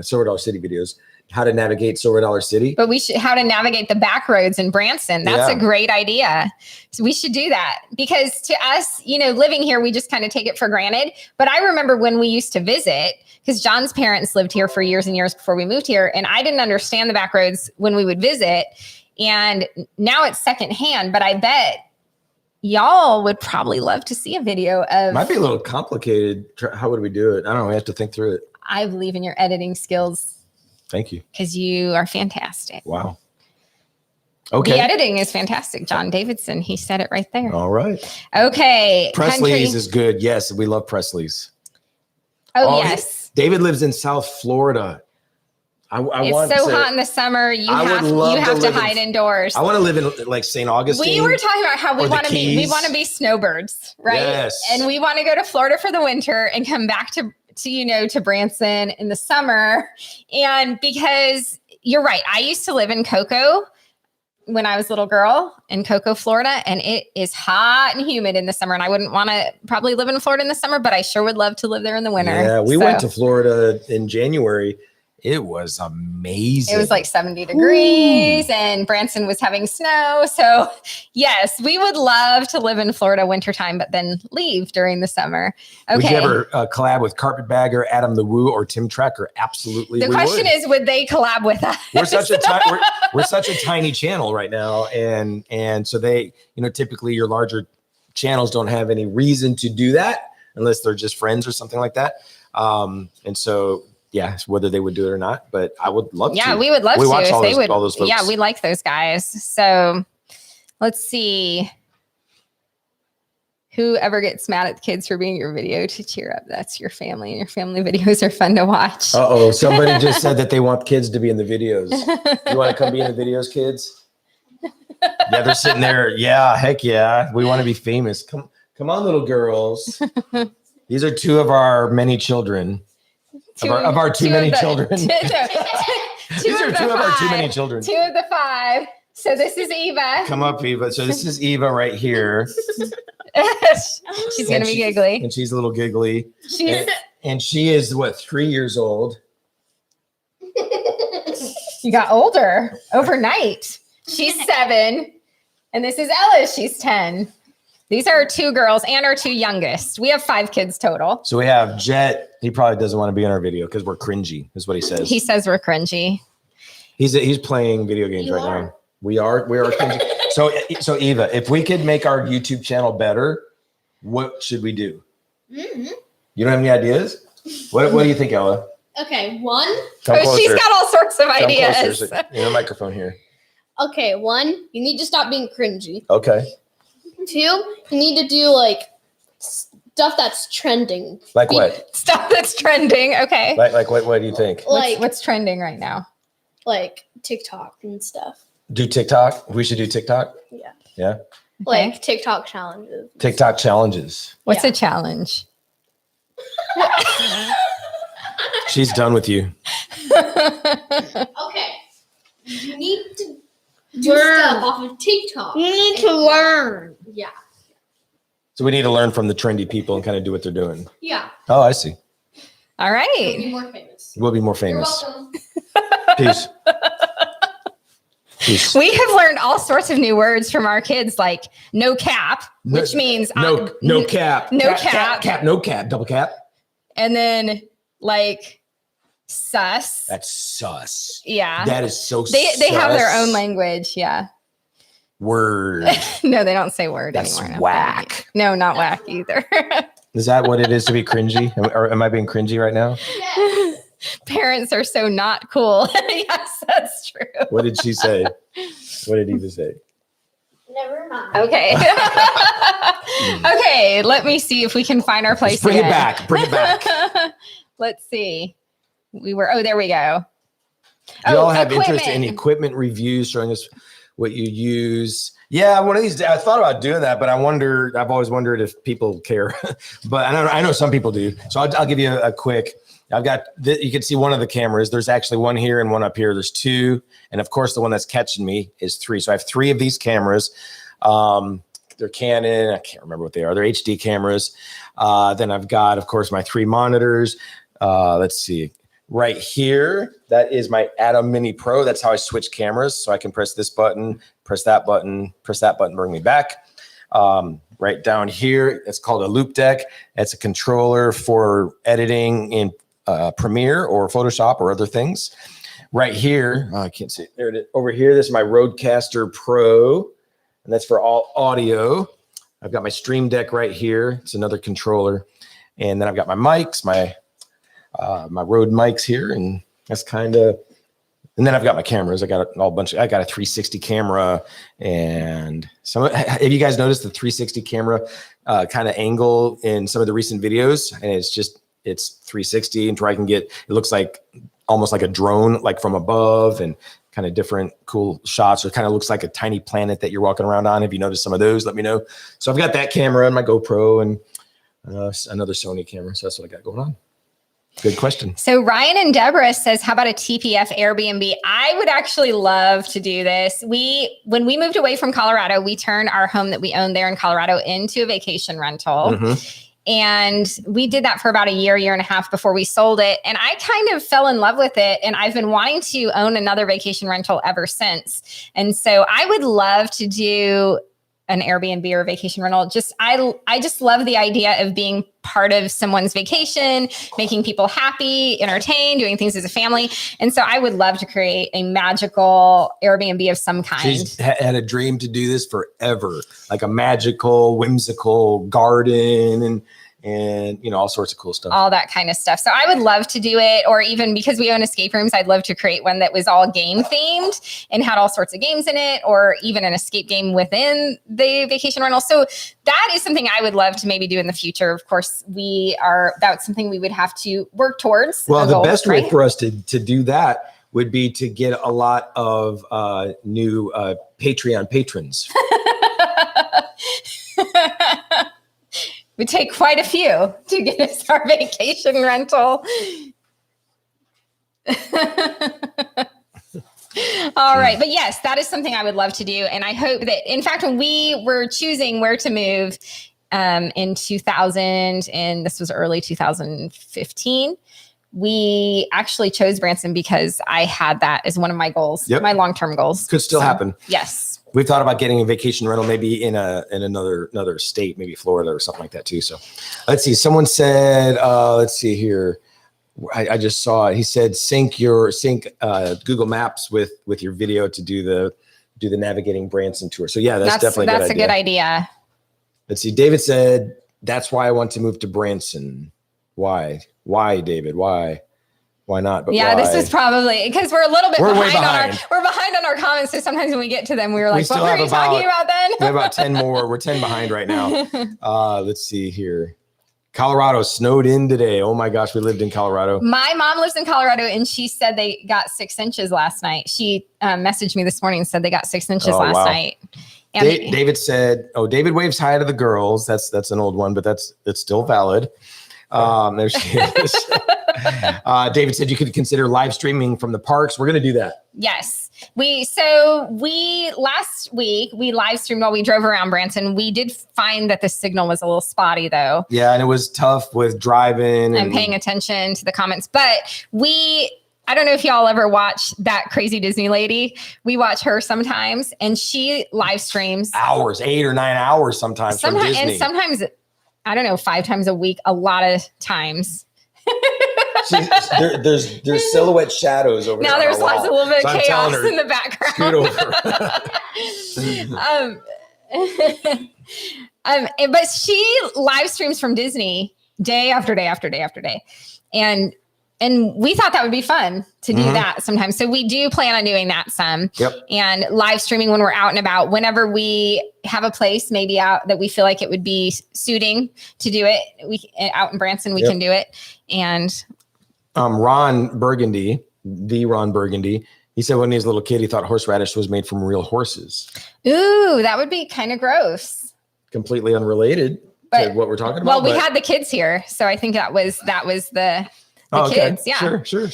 Speaker 1: Silver Dollar City videos. How to navigate Silver Dollar City.
Speaker 2: But how to navigate the back roads in Branson. That's a great idea. So we should do that because to us, living here, we just kind of take it for granted. But I remember when we used to visit, because John's parents lived here for years and years before we moved here. And I didn't understand the back roads when we would visit. And now it's secondhand, but I bet y'all would probably love to see a video of.
Speaker 1: Might be a little complicated. How would we do it? I don't know. We have to think through it.
Speaker 2: I believe in your editing skills.
Speaker 1: Thank you.
Speaker 2: Because you are fantastic.
Speaker 1: Wow. Okay.
Speaker 2: The editing is fantastic. John Davidson, he said it right there.
Speaker 1: All right.
Speaker 2: Okay.
Speaker 1: Presley's is good. Yes, we love Presley's.
Speaker 2: Oh, yes.
Speaker 1: David lives in South Florida.
Speaker 2: It's so hot in the summer. You have to hide indoors.
Speaker 1: I want to live in like St. Augustine.
Speaker 2: We were talking about how we want to be snowbirds, right?
Speaker 1: Yes.
Speaker 2: And we want to go to Florida for the winter and come back to Branson in the summer. And because you're right, I used to live in Cocoa when I was a little girl in Cocoa, Florida, and it is hot and humid in the summer. And I wouldn't want to probably live in Florida in the summer, but I sure would love to live there in the winter.
Speaker 1: Yeah, we went to Florida in January. It was amazing.
Speaker 2: It was like 70 degrees and Branson was having snow. So yes, we would love to live in Florida wintertime, but then leave during the summer. Okay.
Speaker 1: Would you ever collab with Carpetbagger, Adam the Woo, or Tim Tracker? Absolutely.
Speaker 2: The question is, would they collab with us?
Speaker 1: We're such a tiny channel right now. And so they, typically your larger channels don't have any reason to do that unless they're just friends or something like that. And so whether they would do it or not, but I would love to.
Speaker 2: Yeah, we would love
Speaker 1: to.
Speaker 2: Watch
Speaker 1: all those folks.
Speaker 2: Yeah, we like those guys. So let's see. Whoever gets mad at the kids for being your video to cheer up, that's your family, and your family videos are fun to watch.
Speaker 1: Uh-oh, somebody just said that they want kids to be in the videos. You want to come be in the videos, kids? Yeah, they're sitting there. Yeah, heck yeah. We want to be famous. Come Come on, little girls. These are two of our many children. Of our too many children. These are two of our too many children. 2
Speaker 2: of the 5. So this is Eva.
Speaker 1: Come up, Eva. So this is Eva right here.
Speaker 2: She's going to be giggly.
Speaker 1: And she's a little giggly. And she is, what, 3 years old?
Speaker 2: She got older overnight. She's 7. And this is Ella. She's 10. These are our 2 girls and our 2 youngest. We have 5 kids total.
Speaker 1: So we have Jet. He probably doesn't want to be in our video because we're cringy, is what he says.
Speaker 2: He says we're cringy.
Speaker 1: He's playing video games right now. We are cringy. So Eva, if we could make our YouTube channel better, what should we do? Mm-hmm. You don't have any ideas? What do you think, Ella?
Speaker 3: Okay, 1.
Speaker 2: She's got all sorts of ideas.
Speaker 1: In a microphone here.
Speaker 3: Okay, 1, you need to stop being cringy.
Speaker 1: Okay.
Speaker 3: 2, you need to do like stuff that's trending.
Speaker 1: Like what?
Speaker 2: Stuff that's trending. Okay.
Speaker 1: Like what do you think?
Speaker 3: Like
Speaker 2: what's trending right now?
Speaker 3: Like TikTok and stuff.
Speaker 1: Do TikTok? We should do TikTok?
Speaker 3: Yeah.
Speaker 1: Yeah.
Speaker 3: Like TikTok challenges.
Speaker 1: TikTok challenges.
Speaker 2: What's a challenge?
Speaker 1: She's done with you.
Speaker 3: Okay. You need to do stuff off of TikTok. You need to learn. Yeah.
Speaker 1: So we need to learn from the trendy people and kind of do what they're doing.
Speaker 3: Yeah.
Speaker 1: Oh, I see.
Speaker 2: All right.
Speaker 3: You'll be more famous.
Speaker 1: We'll be more famous.
Speaker 3: You're welcome.
Speaker 1: Peace. Peace.
Speaker 2: We have learned all sorts of new words from our kids, like no cap, which means
Speaker 1: no cap.
Speaker 2: No cap.
Speaker 1: Cap, no cap, double cap.
Speaker 2: And then like sus.
Speaker 1: That's sus.
Speaker 2: Yeah.
Speaker 1: That is so
Speaker 2: They have their own language. Yeah.
Speaker 1: Word.
Speaker 2: No, they don't say word
Speaker 1: That's
Speaker 2: anymore.
Speaker 1: whack.
Speaker 2: No, not whack either.
Speaker 1: Is that what it is to be cringy? Or am I being cringy right now?
Speaker 3: Yes.
Speaker 2: Parents are so not cool. Yes, that's true.
Speaker 1: What did she say? What did Eva say?
Speaker 3: Never mind.
Speaker 2: Okay. Okay, let me see if we can find our place.
Speaker 1: Bring
Speaker 2: again.
Speaker 1: it back. Bring it back.
Speaker 2: Let's see. There we go.
Speaker 1: Do y'all have interest in equipment reviews, showing us what you use? Yeah, one of these days, I thought about doing that, but I've always wondered if people care. But I know some people do. So I'll give you a quick. I've got, you can see one of the cameras. There's actually one here and one up here. There's 2. And of course, the one that's catching me is 3. So I have 3 of these cameras. They're Canon. I can't remember what they are. They're HD cameras. Then I've got, of course, my 3 monitors. Let's see. Right here, that is my Atom Mini Pro. That's how I switch cameras. So I can press this button, press that button, bring me back. Right down here, it's called a loop deck. It's a controller for editing in Premiere or Photoshop or other things. Right here, I can't see it. There it is. Over here, this is my Rodecaster Pro, and that's for all audio. I've got my Stream Deck right here. It's another controller. And then I've got my mics, my Rode mics here, and that's kind of, and then I've got my cameras. I got a bunch. I got a 360 camera, and have you guys noticed the 360 camera kind of angle in some of the recent videos? And it's 360, and I can get, it looks like almost like a drone, like from above, and kind of different cool shots. It kind of looks like a tiny planet that you're walking around on. If you notice some of those, let me know. So I've got that camera and my GoPro and another Sony camera. So that's what I got going on. Good question.
Speaker 2: So Ryan and Deborah says, how about a TPF Airbnb? I would actually love to do this. When we moved away from Colorado, we turned our home that we owned there in Colorado into a vacation rental. Mm-hmm. And we did that for about a year and a half before we sold it. And I kind of fell in love with it. And I've been wanting to own another vacation rental ever since. And so I would love to do an Airbnb or a vacation rental. I just love the idea of being part of someone's vacation, making people happy, entertained, doing things as a family. And so I would love to create a magical Airbnb of some kind.
Speaker 1: She's had a dream to do this forever, like a magical, whimsical garden and all sorts of cool stuff.
Speaker 2: All that kind of stuff. So I would love to do it, or even because we own escape rooms, I'd love to create one that was all game themed and had all sorts of games in it, or even an escape game within the vacation rental. So that is something I would love to maybe do in the future. Of course, that's something we would have to work towards.
Speaker 1: Well, the best way for us to do that would be to get a lot of new Patreon patrons.
Speaker 2: We take quite a few to get us our vacation rental. All right. But yes, that is something I would love to do. And I hope that, in fact, when we were choosing where to move in 2000, and this was early 2015, we actually chose Branson because I had that as one of my goals, my long-term goals.
Speaker 1: Could still happen.
Speaker 2: Yes.
Speaker 1: We've thought about getting a vacation rental, maybe in another state, maybe Florida or something like that too. So let's see. Someone said, let's see here. I just saw it. He said, sync Google Maps with your video to do the navigating Branson tour. So yeah, that's definitely
Speaker 2: a good idea.
Speaker 1: Let's see. David said, that's why I want to move to Branson. Why, David? Why not? But
Speaker 2: yeah,
Speaker 1: why?
Speaker 2: This is probably because we're a little bit
Speaker 1: behind.
Speaker 2: We're behind on our comments. So sometimes when we get to them, we're like, what were you talking about then?
Speaker 1: We have about 10 more. We're 10 behind right now. Let's see here. Colorado snowed in today. Oh my gosh, we lived in Colorado.
Speaker 2: My mom lives in Colorado, and she said they got 6 inches last night. She messaged me this morning and said they got 6 inches last night. And
Speaker 1: David said, David waves hi to the girls. That's an old one, but it's still valid. There she is. David said you could consider live streaming from the parks. We're going to do that.
Speaker 2: Yes. Last week we live streamed while we drove around Branson. We did find that the signal was a little spotty though.
Speaker 1: Yeah. And it was tough with driving
Speaker 2: and paying attention to the comments, but I don't know if y'all ever watch That Crazy Disney Lady. We watch her sometimes, and she live streams
Speaker 1: hours, 8 or 9 hours sometimes from Disney.
Speaker 2: And sometimes, I don't know, 5 times a week, a lot of times.
Speaker 1: There's silhouette shadows over there.
Speaker 2: Now there's lots of little bit of chaos in the background. But she live streams from Disney day after day after day after day. And we thought that would be fun to do that sometimes. So we do plan on doing that some.
Speaker 1: Yep. And
Speaker 2: live streaming when we're out and about, whenever we have a place maybe out that we feel like it would be suiting to do it. Out in Branson, we can do it. And
Speaker 1: Ron Burgundy, he said when he was a little kid, he thought horseradish was made from real horses.
Speaker 2: Ooh, that would be kind of gross.
Speaker 1: Completely unrelated to what we're talking about.
Speaker 2: Well, we had the kids here, so I think that was the kids. Yeah.
Speaker 1: Sure.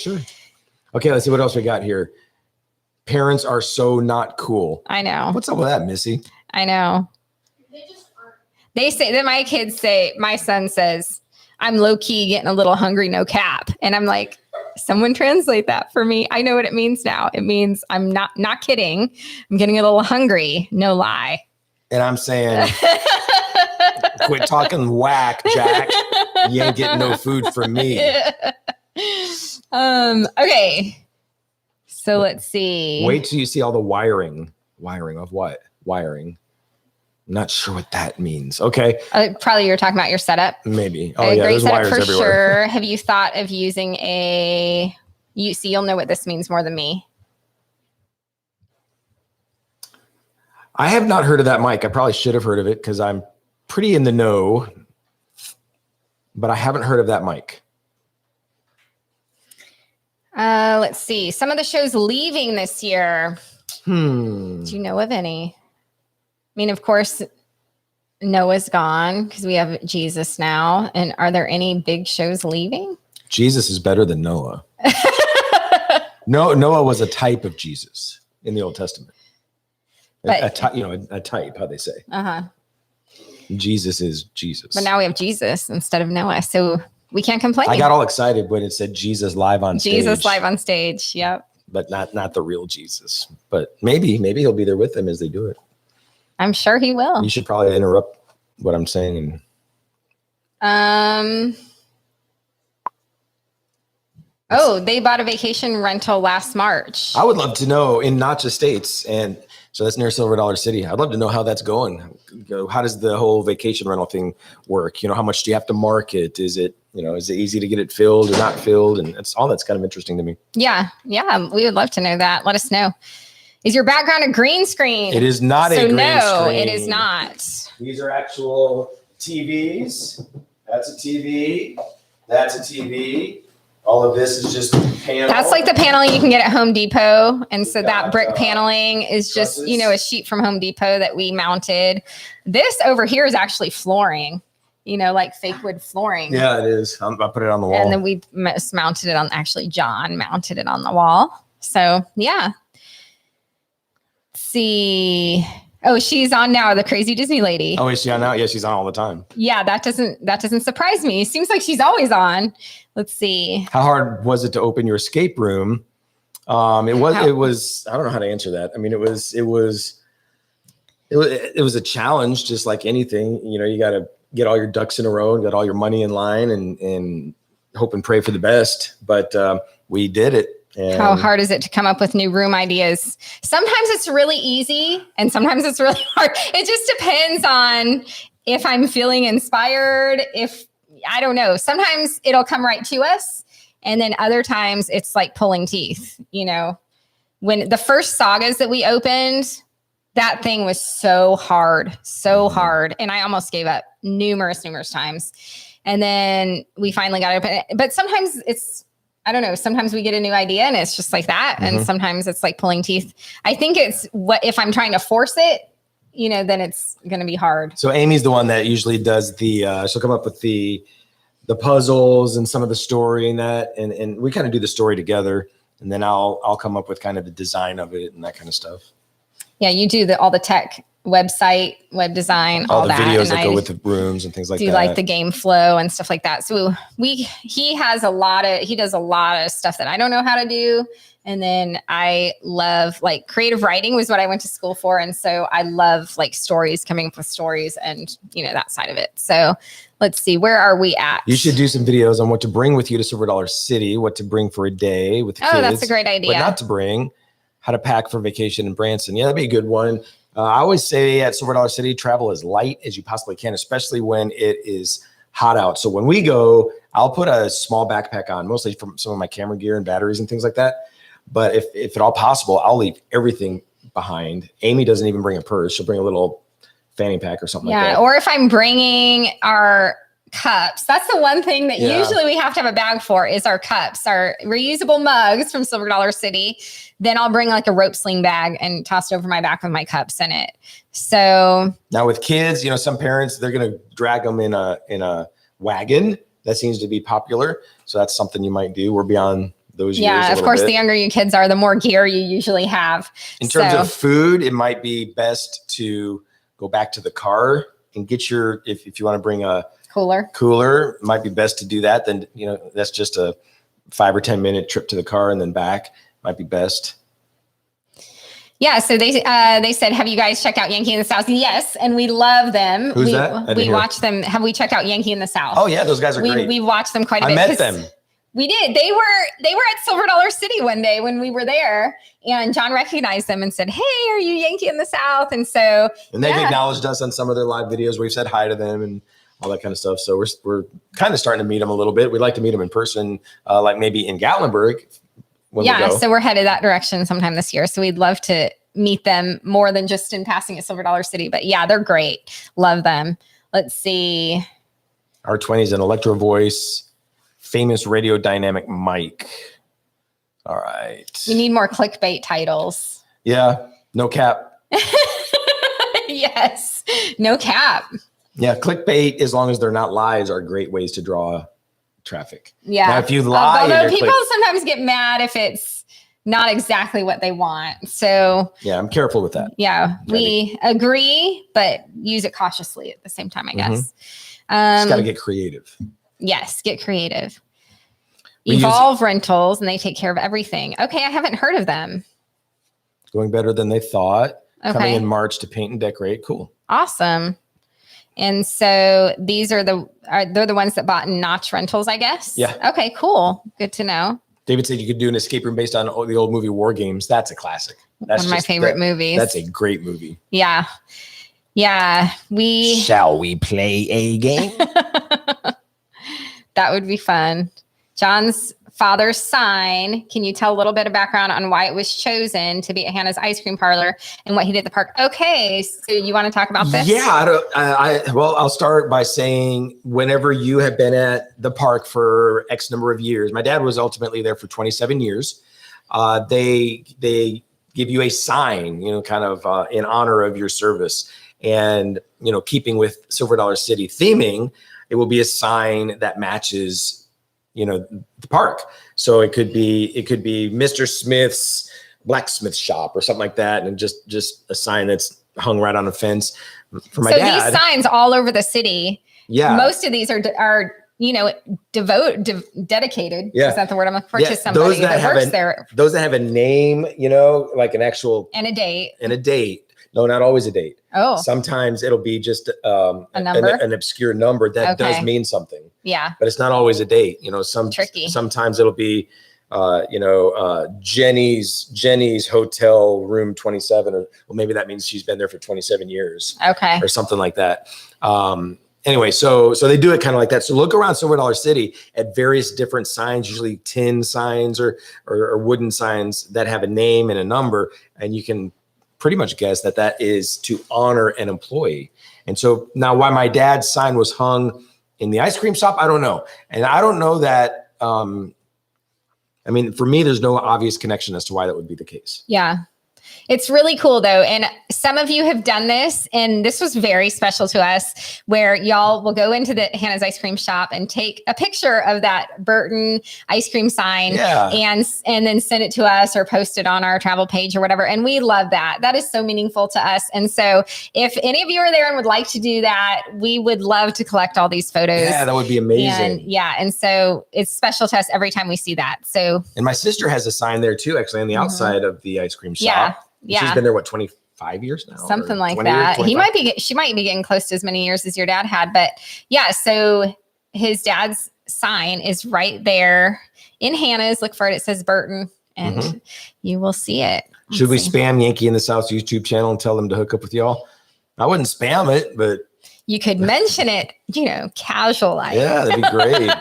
Speaker 1: Okay, let's see what else we got here. Parents are so not cool.
Speaker 2: I know.
Speaker 1: What's up with that, Missy?
Speaker 2: I know.
Speaker 3: They just aren't.
Speaker 2: They say that my son says, I'm low key getting a little hungry, no cap. And I'm like, someone translate that for me. I know what it means now. It means I'm not kidding. I'm getting a little hungry, no lie.
Speaker 1: And I'm saying, quit talking whack, Jack. You ain't getting no food from me.
Speaker 2: Okay. So let's see.
Speaker 1: Wait till you see all the wiring. Wiring of what? Wiring. I'm not sure what that means. Okay.
Speaker 2: Probably you're talking about your setup.
Speaker 1: Maybe. Oh yeah, there's wires everywhere.
Speaker 2: Sure. Have you thought of using you'll know what this means more than me.
Speaker 1: I have not heard of that mic. I probably should have heard of it because I'm pretty in the know, but I haven't heard of that mic.
Speaker 2: Let's see. Some of the shows leaving this year. Do you know of any? I mean, of course, Noah's gone because we have Jesus now. And are there any big shows leaving?
Speaker 1: Jesus is better than Noah. No, Noah was a type of Jesus in the Old Testament. A type, how they say.
Speaker 2: Uh-huh.
Speaker 1: Jesus is Jesus.
Speaker 2: But now we have Jesus instead of Noah. So we can't complain.
Speaker 1: I got all excited when it said Jesus live on stage.
Speaker 2: Jesus live on stage. Yep.
Speaker 1: But not the real Jesus. But maybe he'll be there with them as they do it.
Speaker 2: I'm sure he will.
Speaker 1: You should probably interrupt what I'm saying.
Speaker 2: They bought a vacation rental last March.
Speaker 1: I would love to know in Notch Estates, and so that's near Silver Dollar City. I'd love to know how that's going. How does the whole vacation rental thing work? How much do you have to market? Is it easy to get it filled or not filled? And that's kind of interesting to me.
Speaker 2: Yeah, we would love to know that. Let us know. Is your background a green screen?
Speaker 1: It is not a green screen.
Speaker 2: No, it is not.
Speaker 1: These are actual TVs. That's a TV. That's a TV. All of this is just panel.
Speaker 2: That's like the paneling you can get at Home Depot. And so that brick paneling is just, a sheet from Home Depot that we mounted. This over here is actually flooring. like fake wood flooring.
Speaker 1: Yeah, it is. I put it on the wall.
Speaker 2: And then we mounted it on, actually John mounted it on the wall. So yeah. Let's see. Oh, she's on now, the crazy Disney lady.
Speaker 1: Oh, is she on now? Yeah, she's on all the time.
Speaker 2: Yeah, that doesn't surprise me. It seems like she's always on. Let's see.
Speaker 1: How hard was it to open your escape room? It was, I don't know how to answer that. I mean, it was a challenge, just like anything. You got to get all your ducks in a row and get all your money in line and hope and pray for the best. But we did it. And
Speaker 2: how hard is it to come up with new room ideas? Sometimes it's really easy and sometimes it's really hard. It just depends on if I'm feeling inspired. I don't know, sometimes it'll come right to us. And then other times it's like pulling teeth. When the first sagas that we opened, that thing was so hard. And I almost gave up numerous times. And then we finally got it open. But sometimes I don't know, sometimes we get a new idea and it's just like that. And sometimes it's like pulling teeth. I think it's if I'm trying to force it, then it's going to be hard.
Speaker 1: So Amy's the one that usually does she'll come up with the puzzles and some of the story and that, and we kind of do the story together. And then I'll come up with kind of the design of it and that kind of stuff. Yeah,
Speaker 2: you do all the tech, website, web design, all
Speaker 1: the
Speaker 2: that.
Speaker 1: videos that go with the rooms and things like that.
Speaker 2: Do like the game flow and stuff like that. So he does a lot of stuff that I don't know how to do. And then I love like creative writing was what I went to school for. And so I love like stories, coming up with stories and that side of it. So let's see, where are we at?
Speaker 1: You should do some videos on what to bring with you to Silver Dollar City, what to bring for a day with the kids.
Speaker 2: Oh, that's a great idea.
Speaker 1: What not to bring, how to pack for vacation in Branson. Yeah, that'd be a good one. I always say at Silver Dollar City, travel as light as you possibly can, especially when it is hot out. So when we go, I'll put a small backpack on, mostly from some of my camera gear and batteries and things like that. But if at all possible, I'll leave everything behind. Amy doesn't even bring a purse. She'll bring a little fanny pack or something like that.
Speaker 2: Yeah, or if I'm bringing our cups, that's the one thing that usually we have to have a bag for is our cups, our reusable mugs from Silver Dollar City. Then I'll bring like a rope sling bag and toss it over my back with my cups in it. So
Speaker 1: now with kids, some parents, they're going to drag them in a wagon. That seems to be popular. So that's something you might do. We're beyond those years.
Speaker 2: Yeah, of course, the younger your kids are, the more gear you usually have.
Speaker 1: In terms of food, it might be best to go back to the car and get if you want to bring a cooler, it might be best to do that. Then, that's just a 5 or 10 minute trip to the car and then back might be best.
Speaker 2: Yeah. So they said, have you guys checked out Yankee in the South? Yes. And we love them.
Speaker 1: Who's that?
Speaker 2: We watch them. Have we checked out Yankee in the South?
Speaker 1: Oh yeah. Those guys are great.
Speaker 2: We watched them quite a bit.
Speaker 1: I met them.
Speaker 2: We did. They were at Silver Dollar City one day when we were there, and John recognized them and said, "Hey, are you Yankee in the South?" And
Speaker 1: they've acknowledged us on some of their live videos. We've said hi to them and all that kind of stuff. So we're kind of starting to meet them a little bit. We'd like to meet them in person, like maybe in Gatlinburg.
Speaker 2: So we're headed that direction sometime this year. So we'd love to meet them more than just in passing at Silver Dollar City. But yeah, they're great. Love them. Let's see.
Speaker 1: R20's an Electro Voice. Famous radio dynamic mic. All right.
Speaker 2: We need more clickbait titles.
Speaker 1: Yeah. No cap.
Speaker 2: Yes. No cap.
Speaker 1: Yeah. Clickbait, as long as they're not lies, are great ways to draw traffic.
Speaker 2: Yeah.
Speaker 1: Now, if you lie,
Speaker 2: although people sometimes get mad if it's not exactly what they want. So
Speaker 1: yeah, I'm careful with that.
Speaker 2: Yeah. We agree, but use it cautiously at the same time, I guess.
Speaker 1: Just got to get creative.
Speaker 2: Yes, get creative. Evolve Rentals, and they take care of everything. Okay, I haven't heard of them.
Speaker 1: Going better than they thought.
Speaker 2: Okay.
Speaker 1: Coming in March to paint and decorate. Cool.
Speaker 2: Awesome. And so these are they're the ones that bought Notch Rentals, I guess.
Speaker 1: Yeah.
Speaker 2: Okay, cool. Good to know.
Speaker 1: David said you could do an escape room based on the old movie War Games. That's a classic. That's
Speaker 2: one of my favorite movies.
Speaker 1: That's a great movie.
Speaker 2: Yeah. Yeah.
Speaker 1: Shall we play a game?
Speaker 2: That would be fun. John's father's sign. Can you tell a little bit of background on why it was chosen to be at Hannah's Ice Cream Parlor and what he did at the park? Okay, so you want to talk about this?
Speaker 1: Yeah, I'll start by saying whenever you have been at the park for X number of years, my dad was ultimately there for 27 years. They give you a sign, kind of in honor of your service, and keeping with Silver Dollar City theming. it will be a sign that matches, the park. So it could be Mr. Smith's blacksmith shop or something like that. And just a sign that's hung right on a fence. For my dad,
Speaker 2: these signs all over the city.
Speaker 1: Yeah.
Speaker 2: Most of these are dedicated.
Speaker 1: Yeah.
Speaker 2: Is that the word I'm looking for? To somebody that works there.
Speaker 1: Those that have a name, like an actual.
Speaker 2: And a date.
Speaker 1: No, not always a date.
Speaker 2: Oh.
Speaker 1: Sometimes it'll be just a
Speaker 2: number,
Speaker 1: an obscure number that does mean something.
Speaker 2: Yeah.
Speaker 1: But it's not always a date.
Speaker 2: Tricky.
Speaker 1: Sometimes it'll be, Jenny's hotel room 27, or maybe that means she's been there for 27 years.
Speaker 2: Okay.
Speaker 1: Or something like that. Anyway, so they do it kind of like that. So look around Silver Dollar City at various different signs, usually tin signs or wooden signs that have a name and a number, and you can pretty much guess that is to honor an employee. And so now why my dad's sign was hung in the ice cream shop, I don't know. And I don't know that, for me, there's no obvious connection as to why that would be the case.
Speaker 2: Yeah. It's really cool though. And some of you have done this, and this was very special to us, where y'all will go into the Hannah's ice cream shop and take a picture of that Burton ice cream sign and then send it to us or post it on our travel page or whatever. And we love that. That is so meaningful to us. And so if any of you are there and would like to do that, we would love to collect all these photos.
Speaker 1: Yeah, that would be amazing.
Speaker 2: And so it's special to us every time we see that. So,
Speaker 1: and my sister has a sign there too, actually on the outside of the ice cream shop.
Speaker 2: Yeah.
Speaker 1: She's been there, 25 years now?
Speaker 2: Something like that. She might be getting close to as many years as your dad had. But yeah, so his dad's sign is right there in Hannah's. Look for it. It says Burton, and you will see it.
Speaker 1: Should we spam Yankee in the South YouTube channel and tell them to hook up with y'all? I wouldn't spam it, but
Speaker 2: you could mention it, casual like.
Speaker 1: Yeah, that'd be great.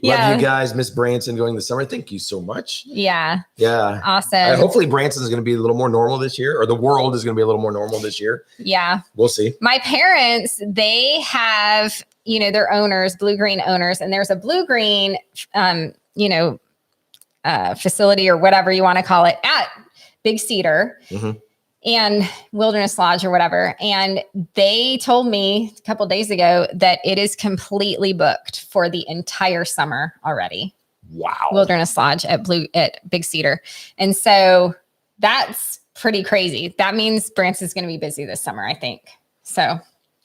Speaker 1: Love you guys. Miss Branson going this summer. Thank you so much.
Speaker 2: Yeah.
Speaker 1: Awesome. Hopefully Branson is going to be a little more normal this year, or the world is going to be a little more normal this year.
Speaker 2: Yeah.
Speaker 1: We'll see.
Speaker 2: My parents, they have, their owners, blue-green owners, and there's a blue-green, facility or whatever you want to call it at Big Cedar. And Wilderness Lodge or whatever. And they told me a couple of days ago that it is completely booked for the entire summer already.
Speaker 1: Wow.
Speaker 2: Wilderness Lodge at Big Cedar. And so that's pretty crazy. That means Branson's going to be busy this summer, I think. So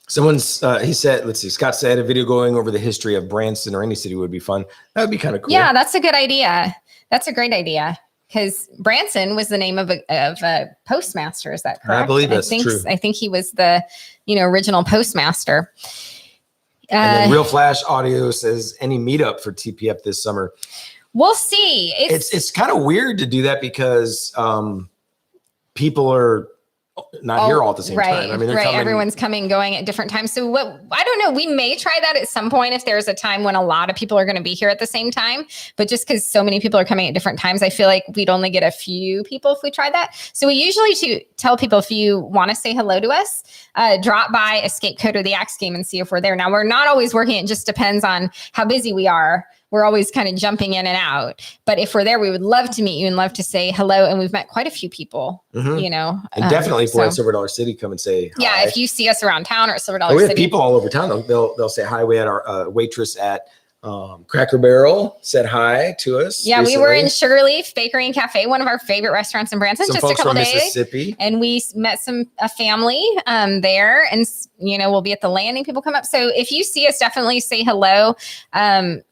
Speaker 1: someone's, Scott said a video going over the history of Branson or any city would be fun. That would be kind of cool.
Speaker 2: Yeah, that's a good idea. That's a great idea. Because Branson was the name of a postmaster, is that correct?
Speaker 1: I believe that's true.
Speaker 2: I think he was the original postmaster.
Speaker 1: And then Real Flash Audio says any meetup for TPF this summer.
Speaker 2: We'll see.
Speaker 1: It's kind of weird to do that because people are not here all at the same time. I mean, they're coming.
Speaker 2: Everyone's coming, going at different times. So I don't know. We may try that at some point if there's a time when a lot of people are going to be here at the same time. But just because so many people are coming at different times, I feel like we'd only get a few people if we tried that. So we usually tell people, if you want to say hello to us, drop by Escape Code or the Axe Game and see if we're there. Now, we're not always working. It just depends on how busy we are. We're always kind of jumping in and out. But if we're there, we would love to meet you and love to say hello. And we've met quite a few people,
Speaker 1: And definitely if we're in Silver Dollar City, come and say hi.
Speaker 2: Yeah, if you see us around town or at Silver Dollar
Speaker 1: City. We
Speaker 2: City.
Speaker 1: have people all over town. They'll say hi. We had our waitress at Cracker Barrel said hi to us.
Speaker 2: Yeah,
Speaker 1: recently.
Speaker 2: we were in Sugarleaf Bakery and Cafe, one of our favorite restaurants in Branson,
Speaker 1: Some
Speaker 2: just a
Speaker 1: folks
Speaker 2: couple
Speaker 1: from
Speaker 2: days.
Speaker 1: Mississippi.
Speaker 2: And we met a family there, and we'll be at the landing. People come up. So if you see us, definitely say hello